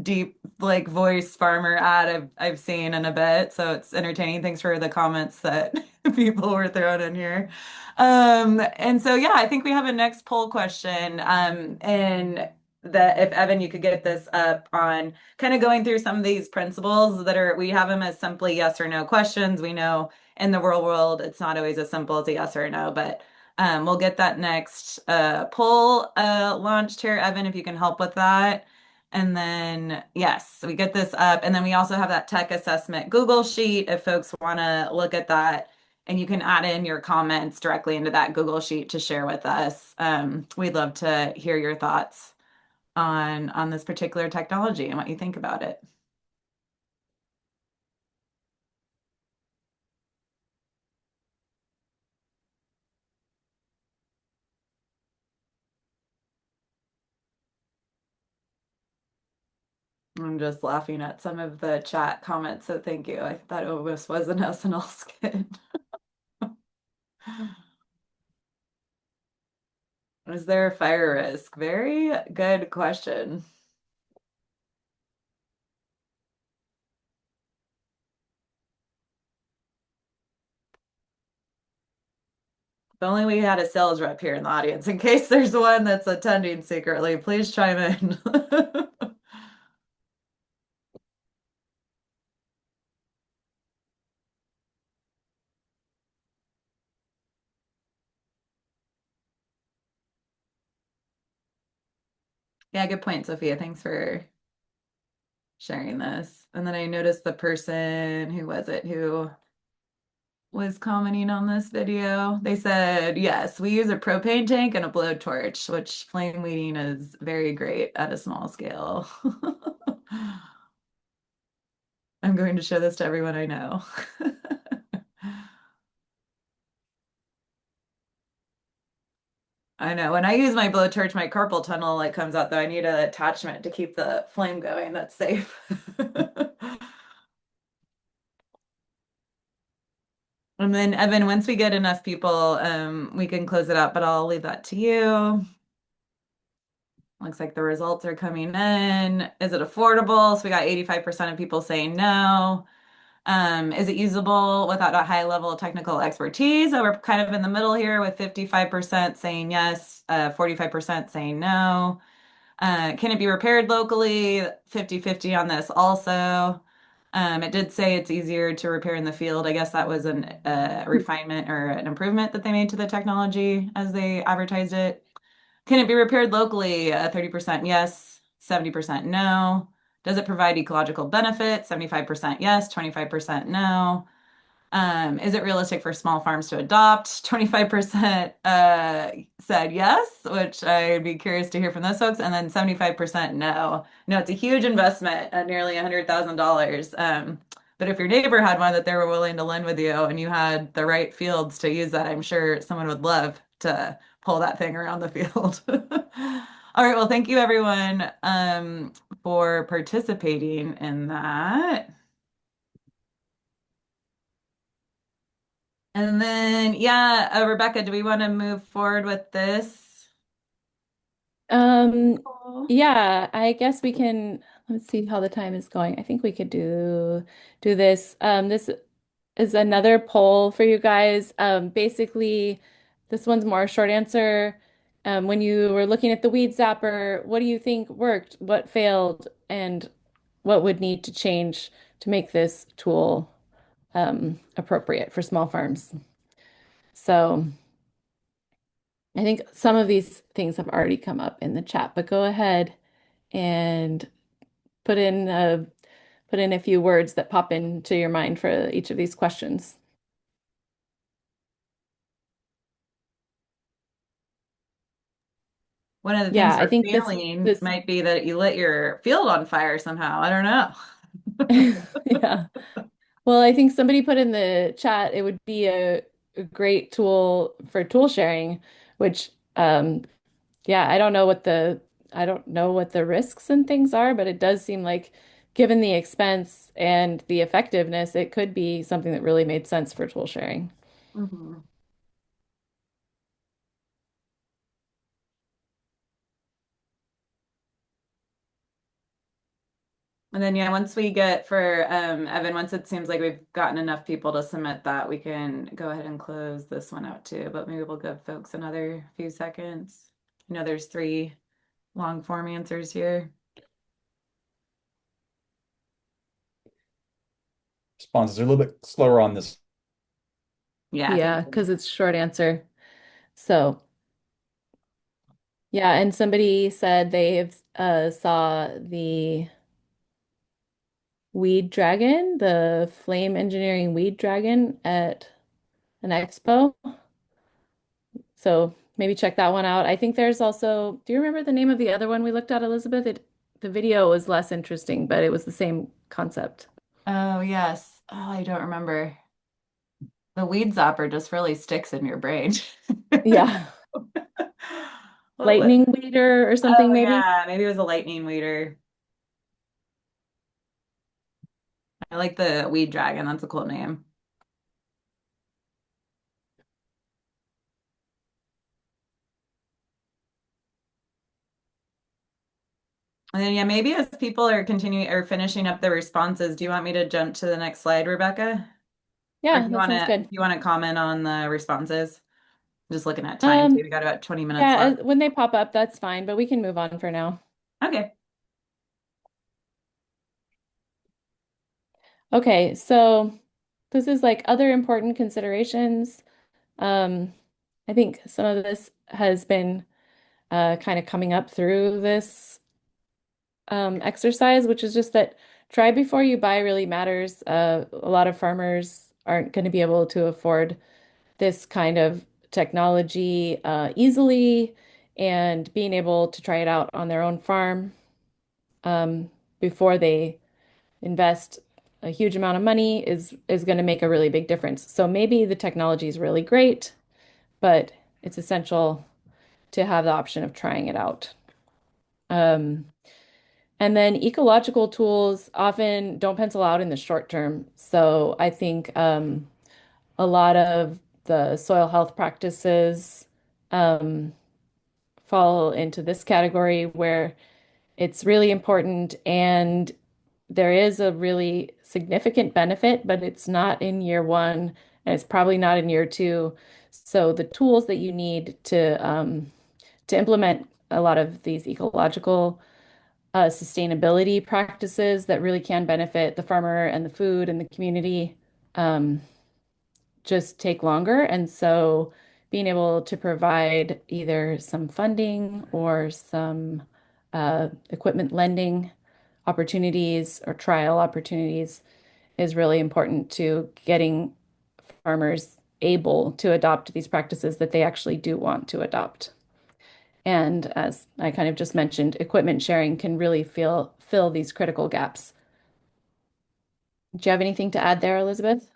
deep like voice farmer ad I've seen in a bit. So it's entertaining. Thanks for the comments that people were throwing in here. And so yeah, I think we have a next poll question. And that if Evan, you could get this up on kind of going through some of these principles that are, we have them as simply yes or no questions. We know in the real world, it's not always as simple as a yes or no, but we'll get that next poll launched here. Evan, if you can help with that. And then, yes, we get this up. And then we also have that tech assessment Google sheet if folks want to look at that. And you can add in your comments directly into that Google sheet to share with us. We'd love to hear your thoughts on this particular technology and what you think about it. I'm just laughing at some of the chat comments, so thank you. I thought it almost was an SNL skit. Is there a fire risk? Very good question. If only we had a sales rep here in the audience in case there's one that's attending secretly. Please chime in. Yeah, good point, Sophia. Thanks for sharing this. And then I noticed the person, who was it, who was commenting on this video. They said, yes, we use a propane tank and a blowtorch, which flame weeding is very great at a small scale. I'm going to show this to everyone I know. I know when I use my blowtorch, my carpal tunnel like comes out though. I need an attachment to keep the flame going. That's safe. And then Evan, once we get enough people, we can close it up, but I'll leave that to you. Looks like the results are coming in. Is it affordable? So we got 85% of people saying no. Is it usable without a high level of technical expertise? So we're kind of in the middle here with 55% saying yes, 45% saying no. Can it be repaired locally? 50-50 on this also. It did say it's easier to repair in the field. I guess that was a refinement or an improvement that they made to the technology as they advertised it. Can it be repaired locally? 30% yes, 70% no. Does it provide ecological benefit? 75% yes, 25% no. Is it realistic for small farms to adopt? 25% said yes, which I'd be curious to hear from those folks. And then 75% no. No, it's a huge investment at nearly $100,000. But if your neighbor had one that they were willing to lend with you and you had the right fields to use that, I'm sure someone would love to pull that thing around the field. All right, well, thank you everyone for participating in that. And then, yeah, Rebekka, do we want to move forward with this?
Um,
Cool.
yeah, I guess we can, let's see how the time is going. I think we could do this. This is another poll for you guys. Basically, this one's more a short answer. When you were looking at the weed zapper, what do you think worked? What failed? And what would need to change to make this tool appropriate for small farms? So I think some of these things have already come up in the chat, but go ahead and put in a few words that pop into your mind for each of these questions.
One of the
Yeah,
things
I
we're
think
feeling
this
might be that you lit your field on fire somehow. I don't know.
yeah. Well, I think somebody put in the chat it would be a great tool for tool sharing, which yeah, I don't know what the risks and things are, but it does seem like given the expense and the effectiveness, it could be something that really made sense for tool sharing.
Mhm. And then, yeah, once we get for Evan, once it seems like we've gotten enough people to submit that, we can go ahead and close this one out too. But maybe we'll give folks another few seconds. There's 3 long form answers here.
Responses are a little bit slower on this.
Yeah, thank
Yeah,
you.
because it's short answer. So, yeah, and somebody said they have saw the weed dragon, the flame engineering weed dragon at an expo. So maybe check that one out. I think there's also, do you remember the name of the other one we looked at, Elizabeth? The video was less interesting, but it was the same concept.
Oh, yes. Oh, I don't remember. The weed zapper just really sticks in your brain.
Yeah.
What was?
Lightning weeder or something,
Oh,
maybe?
yeah. Maybe it was a lightning weeder. I like the weed dragon. That's a cool name. And then, yeah, maybe as people are continuing or finishing up the responses, do you want me to jump to the next slide, Rebekka? Or
Yeah, that sounds
do
good.
you want to comment on the responses? Just looking at time too.
Um,
We got about 20 minutes
yeah,
left.
when they pop up, that's fine, but we can move on for now.
Okay.
Okay, so this is like other important considerations. Um, I think some of this has been kind of coming up through this exercise, which is just that try before you buy really matters. A lot of farmers aren't going to be able to afford this kind of technology easily, and being able to try it out on their own farm before they invest a huge amount of money is going to make a really big difference. So maybe the technology is really great, but it's essential to have the option of trying it out. Um, and then ecological tools often don't pencil out in the short term. So I think a lot of the soil health practices um, fall into this category where it's really important and there is a really significant benefit, but it's not in year one and it's probably not in year two. So the tools that you need to implement a lot of these ecological sustainability practices that really can benefit the farmer and the food and the community um, just take longer. And so being able to provide either some funding or some equipment lending opportunities or trial opportunities is really important to getting farmers able to adopt these practices that they actually do want to adopt. And as I kind of just mentioned, equipment sharing can really fill these critical gaps. Do you have anything to add there, Elizabeth?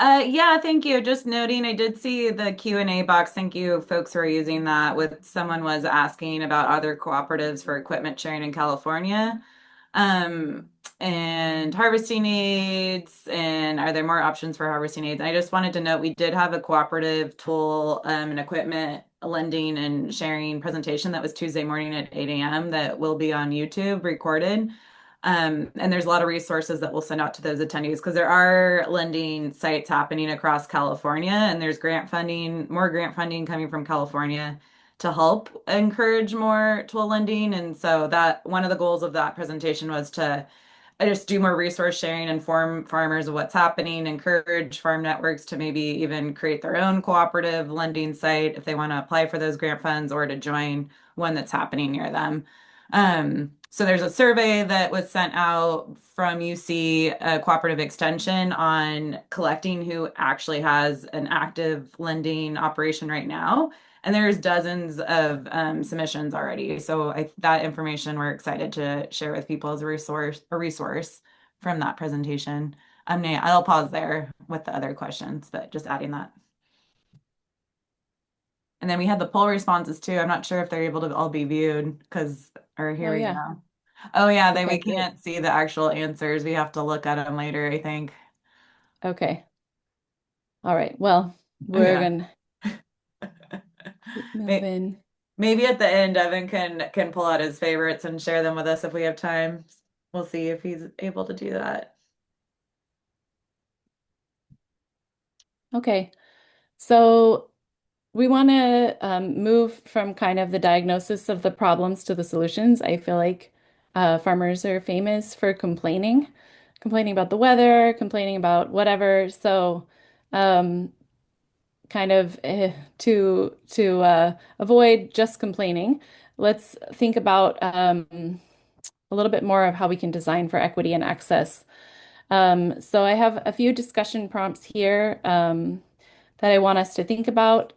Yeah, thank you. Just noting, I did see the Q&A box. Thank you, folks, who are using that. With someone was asking about other cooperatives for equipment sharing in California, um, and harvesting aids, and are there more options for harvesting aids? I just wanted to note we did have a cooperative tool, and equipment lending and sharing presentation that was Tuesday morning at 8 a.m. that will be on YouTube recorded. And there's a lot of resources that we'll send out to those attendees because there are lending sites happening across California, and there's grant funding, more grant funding coming from California to help encourage more tool lending. And so that one of the goals of that presentation was to just do more resource sharing, inform farmers of what's happening, encourage farm networks to maybe even create their own cooperative lending site if they want to apply for those grant funds or to join one that's happening near them. So there's a survey that was sent out from UC Cooperative Extension on collecting who actually has an active lending operation right now. And there's dozens of submissions already. So that information we're excited to share with people as a resource from that presentation. Nate, I'll pause there with the other questions, but just adding that. And then we had the poll responses too. I'm not sure if they're able to all be viewed because, or here we go. Oh yeah, we
Okay, great.
can't see the actual answers. We have to look at them later, I think.
Okay. All right. Well, we're gonna keep
May-
moving.
Maybe at the end, Evan can pull out his favorites and share them with us if we have time. We'll see if he's able to do that.
Okay. So we want to move from kind of the diagnosis of the problems to the solutions. I feel like farmers are famous for complaining about the weather, complaining about whatever. So, kind of to avoid just complaining, let's think about a little bit more of how we can design for equity and access. So I have a few discussion prompts here that I want us to think about.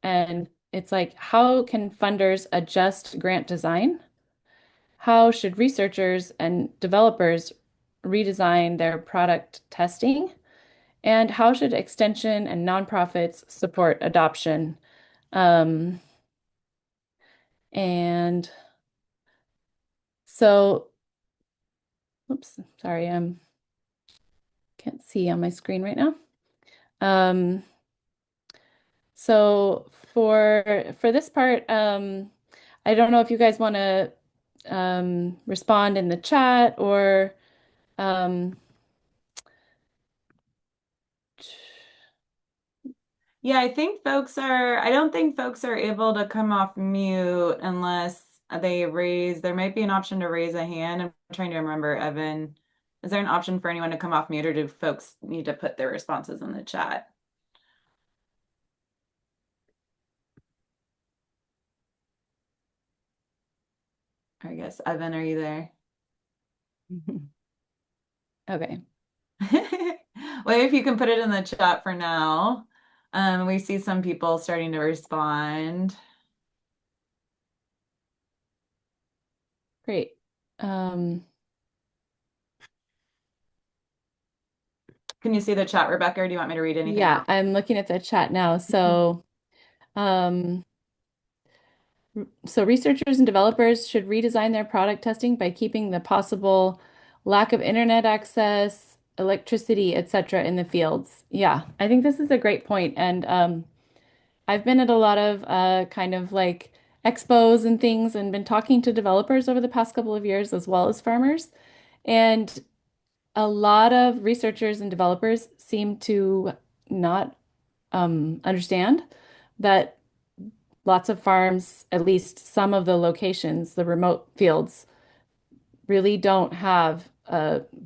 And it's like, how can funders adjust grant design? How should researchers and developers redesign their product testing? And how should extension and nonprofits support adoption? Um, and so, oops, sorry, can't see on my screen right now. So for this part, I don't know if you guys want to respond in the chat or um,
Yeah, I don't think folks are able to come off mute unless there might be an option to raise a hand. I'm trying to remember, Evan, is there an option for anyone to come off mute or do folks need to put their responses in the chat? I guess, Evan, are you there?
okay.
Well, if you can put it in the chat for now. We see some people starting to respond.
Great.
Can you see the chat, Rebekka, or do you want me to read anything
Yeah,
out?
I'm looking at the chat now. Um, so researchers and developers should redesign their product testing by keeping the possible lack of internet access, electricity, etc. in the fields. Yeah, I think this is a great point. And I've been at a lot of kind of like expos and things and been talking to developers over the past couple of years as well as farmers. And a lot of researchers and developers seem to not understand that lots of farms, at least some of the locations, the remote fields, really don't have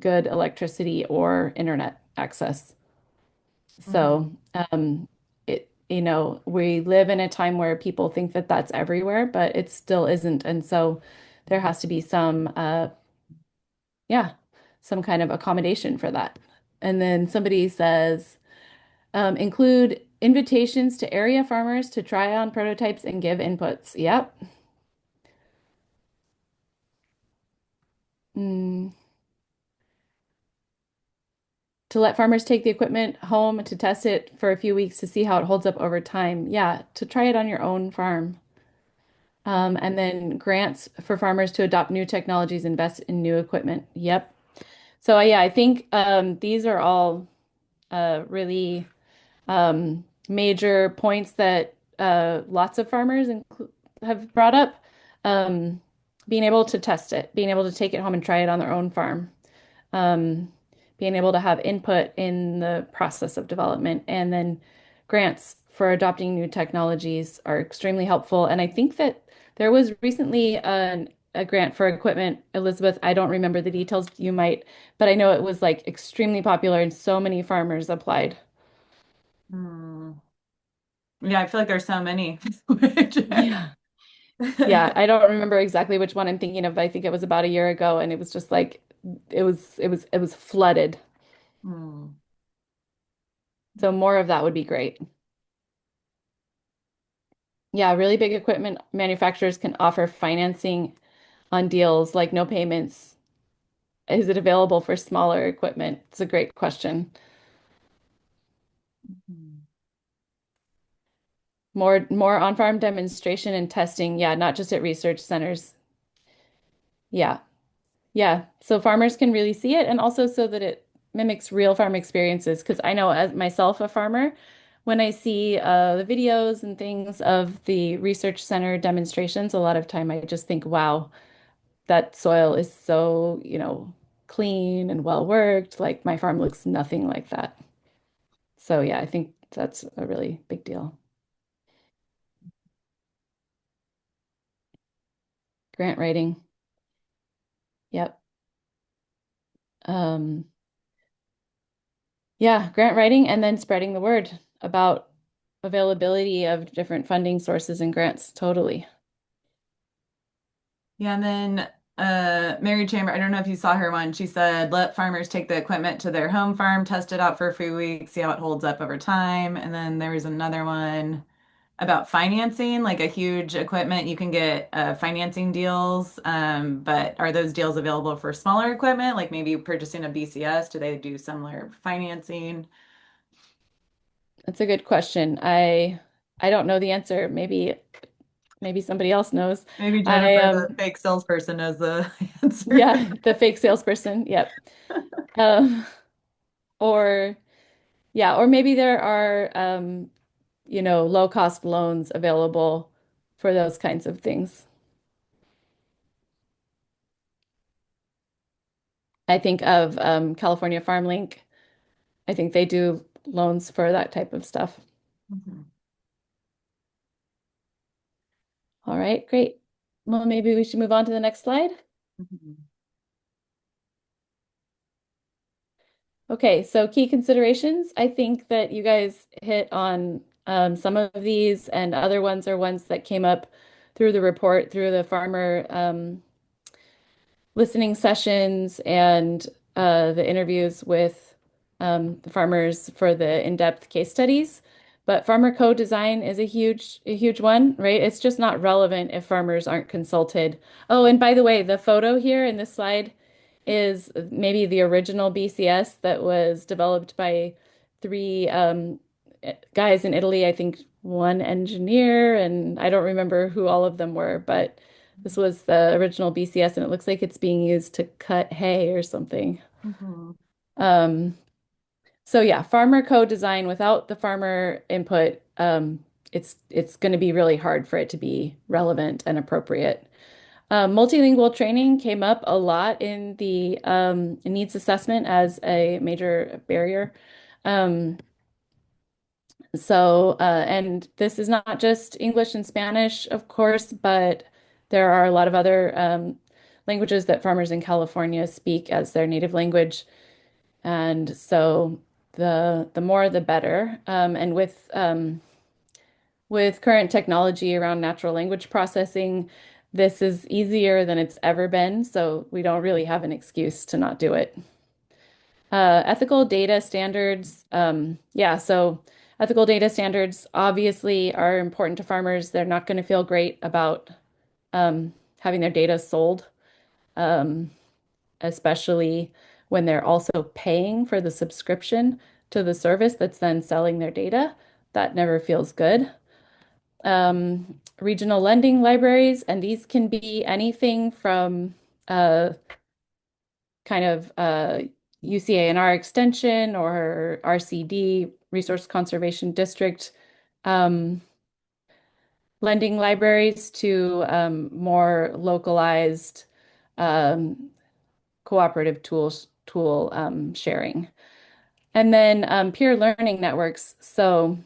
good electricity or internet access. So, we live in a time where people think that that's everywhere, but it still isn't. And so there has to be some kind of accommodation for that. And then somebody says, include invitations to area farmers to try on prototypes and give inputs. Yep. Mm. To let farmers take the equipment home to test it for a few weeks to see how it holds up over time. Yeah, to try it on your own farm. And then grants for farmers to adopt new technologies, invest in new equipment. Yep. So yeah, I think these are all really major points that lots of farmers have brought up. Um, Being able to test it, being able to take it home and try it on their own farm, um, being able to have input in the process of development, and then grants for adopting new technologies are extremely helpful. And I think that there was recently a grant for equipment, Elizabeth. I don't remember the details, you might, but I know it was like extremely popular and so many farmers applied.
Hmm. Yeah, I feel like there's so many.
Yeah. Yeah, I don't remember exactly which one I'm thinking of, but I think it was about a year ago and it was just like it was flooded.
Hmm.
So more of that would be great. Yeah, really big equipment manufacturers can offer financing on deals like no payments. Is it available for smaller equipment? It's a great question. More on-farm demonstration and testing. Yeah, not just at research centers. Yeah. Yeah. So farmers can really see it and also so that it mimics real farm experiences. Because I know as myself a farmer, when I see the videos and things of the research center demonstrations, a lot of time I just think, wow, that soil is so, clean and well worked. Like my farm looks nothing like that. So yeah, I think that's a really big deal. Grant writing. Yep. Um, yeah, grant writing and then spreading the word about availability of different funding sources and grants. Totally.
Yeah, and then Mary Chamber, I don't know if you saw her one. She said, let farmers take the equipment to their home farm, test it out for a few weeks, see how it holds up over time. And then there was another one about financing, like a huge equipment. You can get financing deals, but are those deals available for smaller equipment, like maybe purchasing a BCS? Do they do similar financing?
That's a good question. I don't know the answer. Maybe somebody else knows.
Maybe
I
Jennifer, the fake salesperson, knows the answer.
Yeah, the fake salesperson. Yep. Um or yeah, or maybe there are low cost loans available for those kinds of things. I think of California Farm Link. I think they do loans for that type of stuff.
Mhm.
All right, great. Well, maybe we should move on to the next slide.
Mhm.
Okay, so key considerations. I think that you guys hit on some of these, and other ones are ones that came up through the report, through the farmer listening sessions and the interviews with the farmers for the in-depth case studies. But farmer co-design is a huge one, right? It's just not relevant if farmers aren't consulted. Oh, and by the way, the photo here in this slide is maybe the original BCS that was developed by three guys in Italy. I think one engineer, and I don't remember who all of them were, but this was the original BCS, and it looks like it's being used to cut hay or something.
Mhm.
Um, so yeah, farmer co-design without the farmer input, it's going to be really hard for it to be relevant and appropriate. Multilingual training came up a lot in the needs assessment as a major barrier. Um, and this is not just English and Spanish, of course, but there are a lot of other languages that farmers in California speak as their native language. And so the more the better. And with current technology around natural language processing, this is easier than it's ever been. So we don't really have an excuse to not do it. Ethical data standards. Yeah, so ethical data standards obviously are important to farmers. They're not going to feel great about having their data sold, um, especially when they're also paying for the subscription to the service that's then selling their data. That never feels good. Regional lending libraries, and these can be anything from uh, kind of UCANR extension or RCD, Resource Conservation District, um, lending libraries to more localized um, cooperative tool sharing. And then peer learning networks. So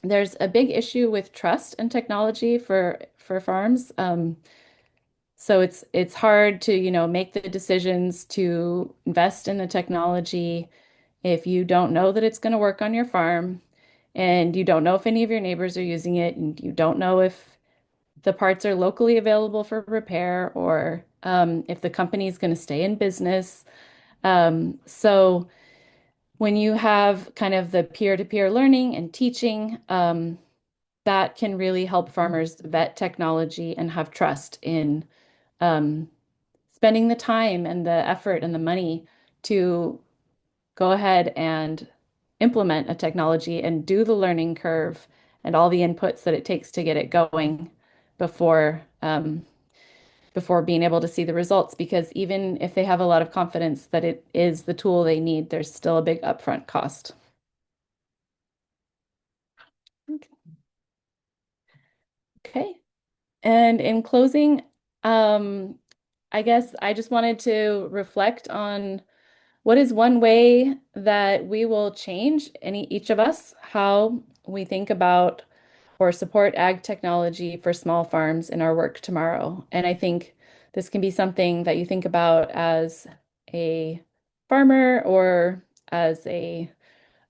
there's a big issue with trust and technology for farms. So it's hard to, make the decisions to invest in the technology if you don't know that it's going to work on your farm and you don't know if any of your neighbors are using it and you don't know if the parts are locally available for repair or if the company is going to stay in business. So when you have kind of the peer-to-peer learning and teaching, that can really help farmers vet technology and have trust in um, spending the time and the effort and the money to go ahead and implement a technology and do the learning curve and all the inputs that it takes to get it going before before being able to see the results. Because even if they have a lot of confidence that it is the tool they need, there's still a big upfront cost. Okay. And in closing, I guess I just wanted to reflect on what is one way that we will change each of us, how we think about or support ag technology for small farms in our work tomorrow. And I think this can be something that you think about as a farmer or as a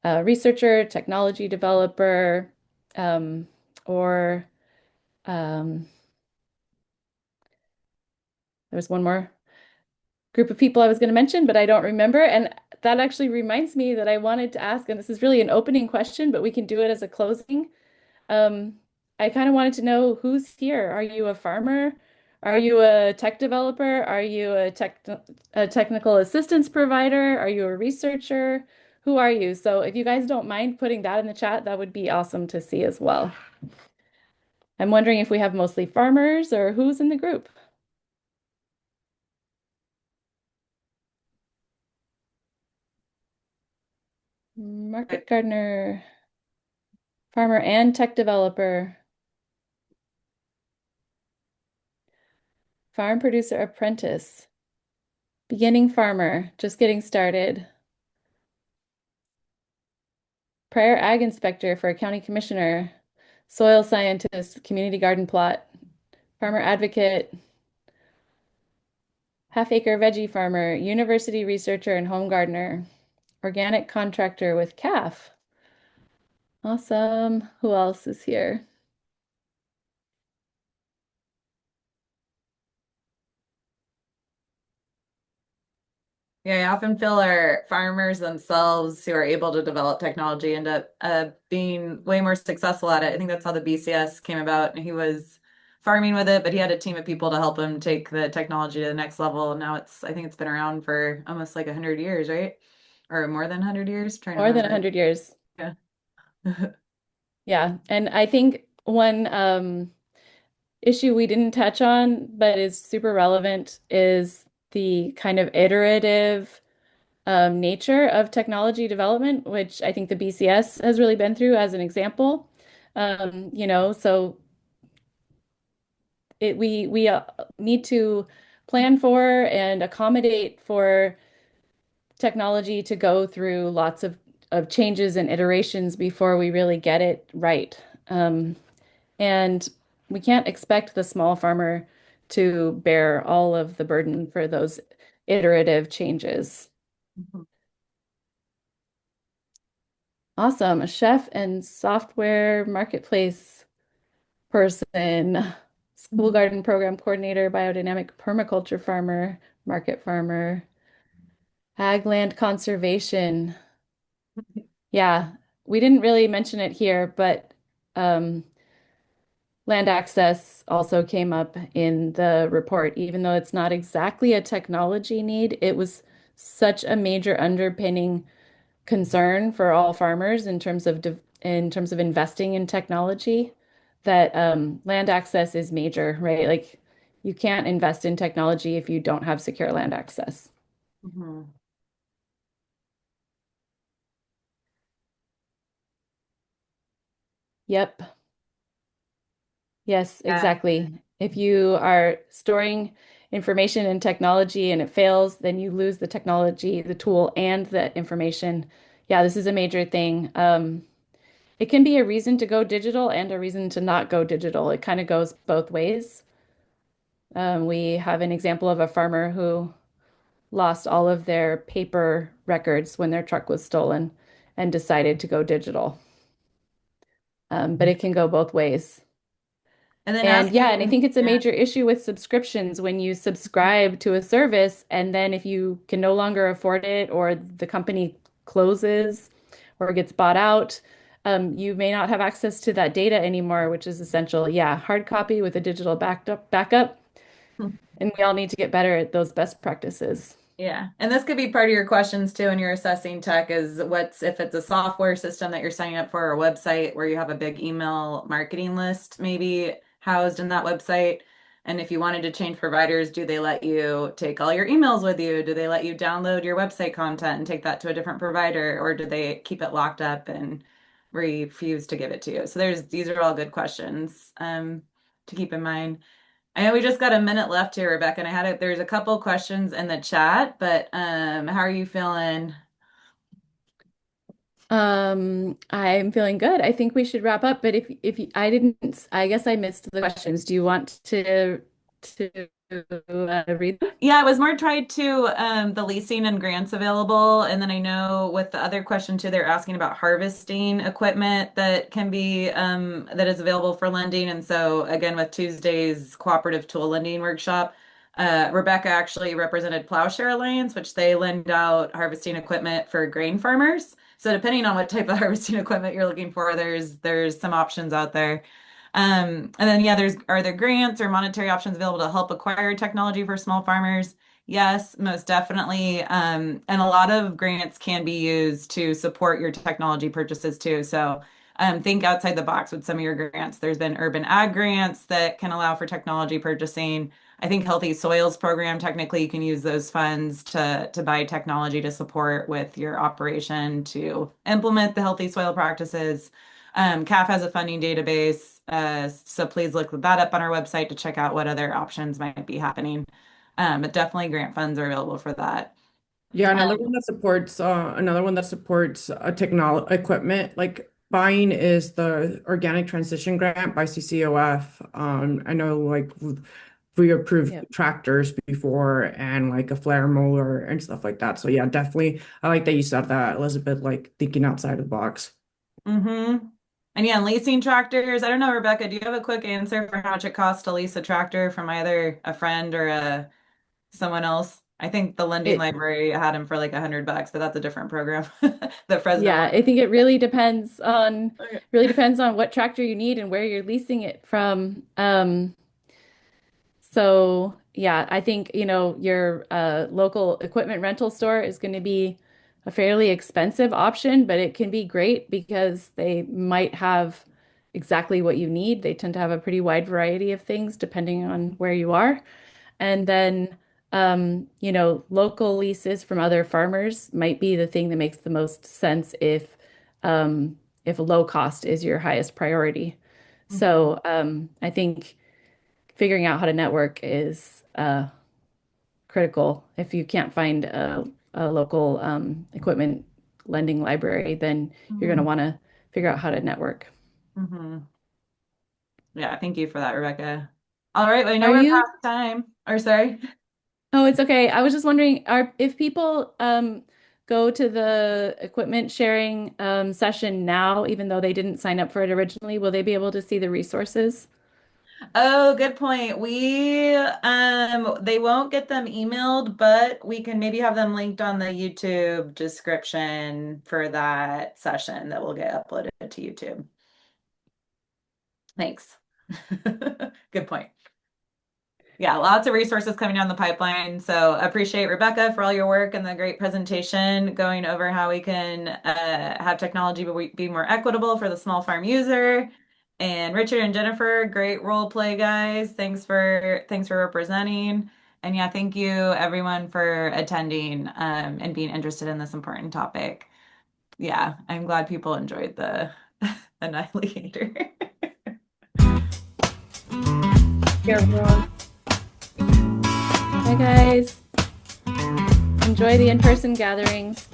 researcher, technology developer, um, or um, there's one more group of people I was going to mention, but I don't remember. And that actually reminds me that I wanted to ask, and this is really an opening question, but we can do it as a closing. Um, I kind of wanted to know who's here. Are you a farmer? Are you a tech developer? Are you a technical assistance provider? Are you a researcher? Who are you? So if you guys don't mind putting that in the chat, that would be awesome to see as well. I'm wondering if we have mostly farmers or who's in the group. Market gardener, farmer and tech developer, farm producer apprentice, beginning farmer, just getting started, prior ag inspector for a county commissioner, soil scientist, community garden plot, farmer advocate, half-acre veggie farmer, university researcher and home gardener, organic contractor with CAFF. Awesome. Who else is here?
Yeah, I often feel our farmers themselves who are able to develop technology end up being way more successful at it. I think that's how the BCS came about. He was farming with it, but he had a team of people to help him take the technology to the next level. Now I think it's been around for almost like 100 years, right? Or more than 100 years, trying to
More than
remember.
100 years.
Yeah.
Yeah, and I think one issue we didn't touch on, but is super relevant, is the kind of iterative nature of technology development, which I think the BCS has really been through as an example. So we need to plan for and accommodate for technology to go through lots of changes and iterations before we really get it right. And we can't expect the small farmer to bear all of the burden for those iterative changes. Awesome. A chef and software marketplace person, school garden program coordinator, biodynamic permaculture farmer, market farmer, Ag land conservation. Yeah, we didn't really mention it here, but um, land access also came up in the report. Even though it's not exactly a technology need, it was such a major underpinning concern for all farmers in terms of investing in technology that land access is major, right? Like you can't invest in technology if you don't have secure land access.
Mhm.
Yep. Yes,
Yeah.
exactly. If you are storing information in technology and it fails, then you lose the technology, the tool, and the information. Yeah, this is a major thing. It can be a reason to go digital and a reason to not go digital. It kind of goes both ways. We have an example of a farmer who lost all of their paper records when their truck was stolen and decided to go digital. But it can go both ways.
And then
And yeah, and I
asking,
think it's a
yeah.
major issue with subscriptions when you subscribe to a service and then if you can no longer afford it or the company closes or gets bought out, you may not have access to that data anymore, which is essential. Yeah, hard copy with a digital backup, and we all need to get better at those best practices.
Yeah. And this could be part of your questions too when you're assessing tech is what's if it's a software system that you're signing up for or a website where you have a big email marketing list maybe housed in that website. And if you wanted to change providers, do they let you take all your emails with you? Do they let you download your website content and take that to a different provider? Or do they keep it locked up and refuse to give it to you? So these are all good questions to keep in mind. I know we just got a minute left here, Rebekka, and there's a couple questions in the chat, but how are you feeling?
I'm feeling good. I think we should wrap up, but I didn't, I guess I missed the questions. Do you want to read them?
Yeah, it was more tied to the leasing and grants available. And then I know with the other question too, they're asking about harvesting equipment that can be that is available for lending. And so again, with Tuesday's cooperative tool lending workshop, Rebekka actually represented Plowshare Alliance, which they lend out harvesting equipment for grain farmers. So depending on what type of harvesting equipment you're looking for, there's some options out there. And then yeah, are there grants or monetary options available to help acquire technology for small farmers? Yes, most definitely. And a lot of grants can be used to support your technology purchases too. So think outside the box with some of your grants. There's been urban ag grants that can allow for technology purchasing. I think Healthy Soils program, technically you can use those funds to buy technology to support with your operation to implement the healthy soil practices. CAFF has a funding database, so please look that up on our website to check out what other options might be happening. But definitely grant funds are available for that.
Yeah,
Um,
another one that supports technology equipment like buying is the Organic Transition Grant by CCOF. I know like we approved
Yep.
tractors before and like a flare mower and stuff like that. So yeah, definitely. I like that you said that, Elizabeth, like thinking outside of the box.
mm-hmm. And yeah, and leasing tractors. I don't know, Rebekka, do you have a quick answer for how much it costs to lease a tractor from either a friend or someone else? I think the lending
It,
library had him for like $100, but that's a different program that Fresno
yeah,
one.
I think it
Okay.
really depends on what tractor you need and where you're leasing it from. So yeah, I think, your local equipment rental store is going to be a fairly expensive option, but it can be great because they might have exactly what you need. They tend to have a pretty wide variety of things depending on where you are. And then, local leases from other farmers might be the thing that makes the most sense if low cost is your highest priority.
Mhm.
So, I think figuring out how to network is critical. If you can't find a local equipment lending library, then you're going to
Mhm.
want to figure out how to network.
Mhm. Yeah, thank you for that, Rebekka. All right, well, I know
Are
we're
you?
past time. Or sorry.
Oh, it's okay. I was just wondering, if people go to the equipment sharing session now, even though they didn't sign up for it originally, will they be able to see the resources?
Oh, good point. They won't get them emailed, but we can maybe have them linked on the YouTube description for that session that will get uploaded to YouTube. Thanks. Good point. Yeah, lots of resources coming down the pipeline. So appreciate Rebekka for all your work and the great presentation going over how we can have technology be more equitable for the small farm user. And Richard and Jennifer, great role play guys. Thanks for representing. And yeah, thank you everyone for attending and being interested in this important topic. Yeah, I'm glad people enjoyed the annihilator.
Here, everyone. Bye, guys. Enjoy the in-person gatherings.